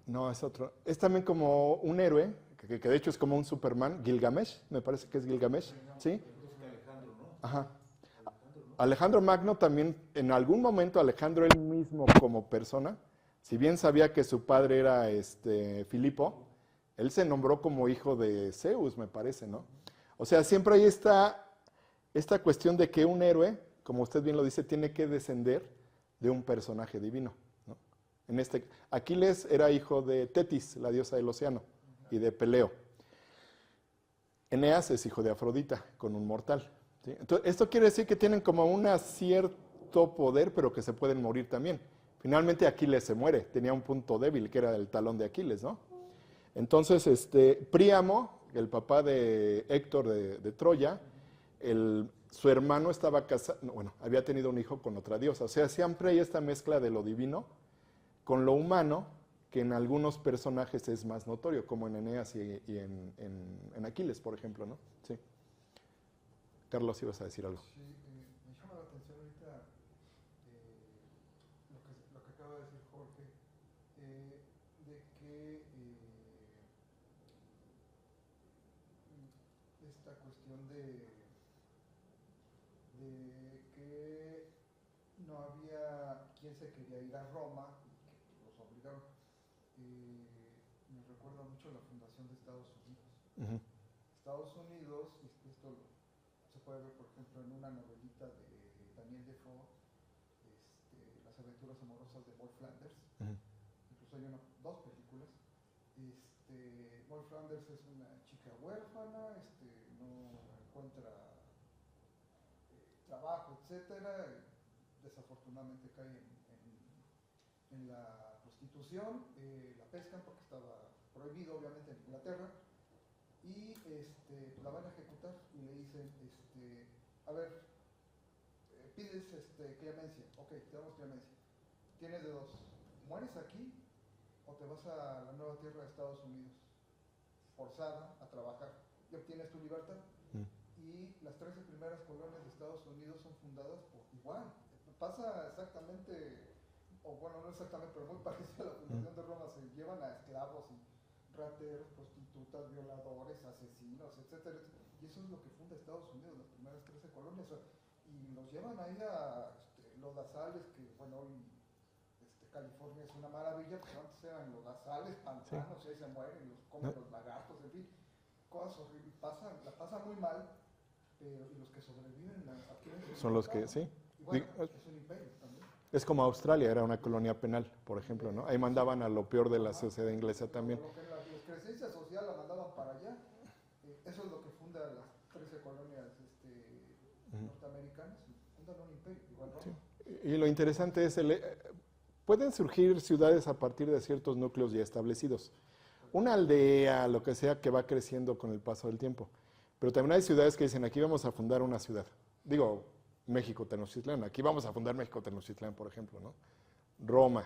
no, es otro. Es también como un héroe, que de hecho es como un Superman, Gilgamesh, me parece que es Gilgamesh, ¿sí?
Alejandro, ¿no?
Ajá. Alejandro Magno también, en algún momento Alejandro él mismo como persona, si bien sabía que su padre era Filipo, él se nombró como hijo de Zeus, me parece, ¿no? O sea, siempre hay esta cuestión de que un héroe, como usted bien lo dice, tiene que descender de un personaje divino, ¿no? Aquiles era hijo de Tetis, la diosa del océano, y de Peleo. Eneas es hijo de Afrodita, con un mortal, ¿sí? Entonces, esto quiere decir que tienen como un cierto poder, pero que se pueden morir también. Finalmente Aquiles se muere, tenía un punto débil, que era el talón de Aquiles, ¿no? Entonces, Príamo, el papá de Héctor de Troya, su hermano estaba casado, bueno, había tenido un hijo con otra diosa. O sea, siempre hay esta mezcla de lo divino con lo humano, que en algunos personajes es más notorio, como en Eneas y en Aquiles, por ejemplo, ¿no? Sí. Carlos, ibas a decir algo.
Sí, me llama la atención ahorita lo que acaba de decir Jorge, de que esta cuestión de que no había quien se quería ir a Roma y que los obligaron. Me recuerda mucho la fundación de Estados Unidos.
Uh-huh.
Estados Unidos, esto se puede ver, por ejemplo, en una novelita de Daniel Defoe, Las aventuras amorosas de Moll Flanders.
Uh-huh.
Incluso hay dos películas. Moll Flanders es una chica huérfana, no encuentra trabajo, etcétera. Desafortunadamente cae en la prostitución, la pescan porque estaba prohibido, obviamente, en Inglaterra. Y la van a ejecutar y le dicen, a ver, pides clemencia, ok, te damos clemencia. Tienes de dos, mueres aquí o te vas a la nueva tierra de Estados Unidos, forzada a trabajar, y obtienes tu libertad. Y las 13 primeras colonias de Estados Unidos son fundadas por igual. Pasa exactamente, o bueno, no exactamente, pero muy parecido a la fundación de Roma. Se llevan a esclavos y rateros, prostitutas, violadores, asesinos, etcétera, etcétera. Y eso es lo que funda Estados Unidos, las primeras 13 colonias. Y los llevan ahí a lodazales, que bueno, hoy California es una maravilla, pero antes eran lodazales, pantanos, sí. Y ahí se mueren, los comen los lagartos, en fin, cosas horribles. La pasan muy mal, pero y los que sobreviven
son los que, sí.
Y bueno, es un imperio también.
Es como Australia, era una colonia penal, por ejemplo, ¿no? Ahí mandaban a lo peor de la sociedad inglesa también.
Lo que la excrescencia social la mandaban para allá. Eso es lo que funda las 13 colonias norteamericanas, y fundan un imperio, igual Roma.
Sí. Y lo interesante es, pueden surgir ciudades a partir de ciertos núcleos ya establecidos. Una aldea, lo que sea, que va creciendo con el paso del tiempo. Pero también hay ciudades que dicen, aquí vamos a fundar una ciudad. Digo, México Tenochtitlán, aquí vamos a fundar México Tenochtitlán, por ejemplo, ¿no? Roma,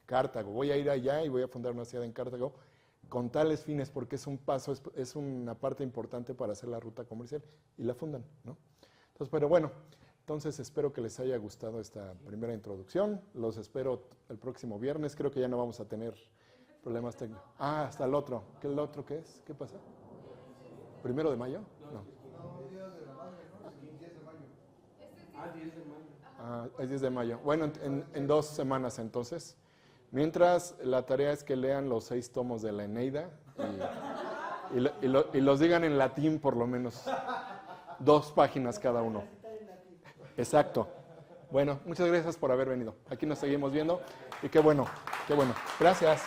Cartago, voy a ir allá y voy a fundar una ciudad en Cartago con tales fines, porque es un paso, es una parte importante para hacer la ruta comercial, y la fundan, ¿no? Entonces, pero bueno, entonces espero que les haya gustado esta primera introducción. Los espero el próximo viernes, creo que ya no vamos a tener problemas técnicos. Ah, hasta el otro. ¿Qué el otro qué es? ¿Qué pasa? ¿1 de mayo? No.
Día de la madre, ¿no? El 10 de mayo.
10 de mayo.
Ah, es 10 de mayo. Bueno, en 2 semanas entonces. Mientras, la tarea es que lean los 6 tomos de la Eneida y los digan en latín por lo menos. 2 páginas cada uno. Exacto. Bueno, muchas gracias por haber venido. Aquí nos seguimos viendo y qué bueno, qué bueno. Gracias.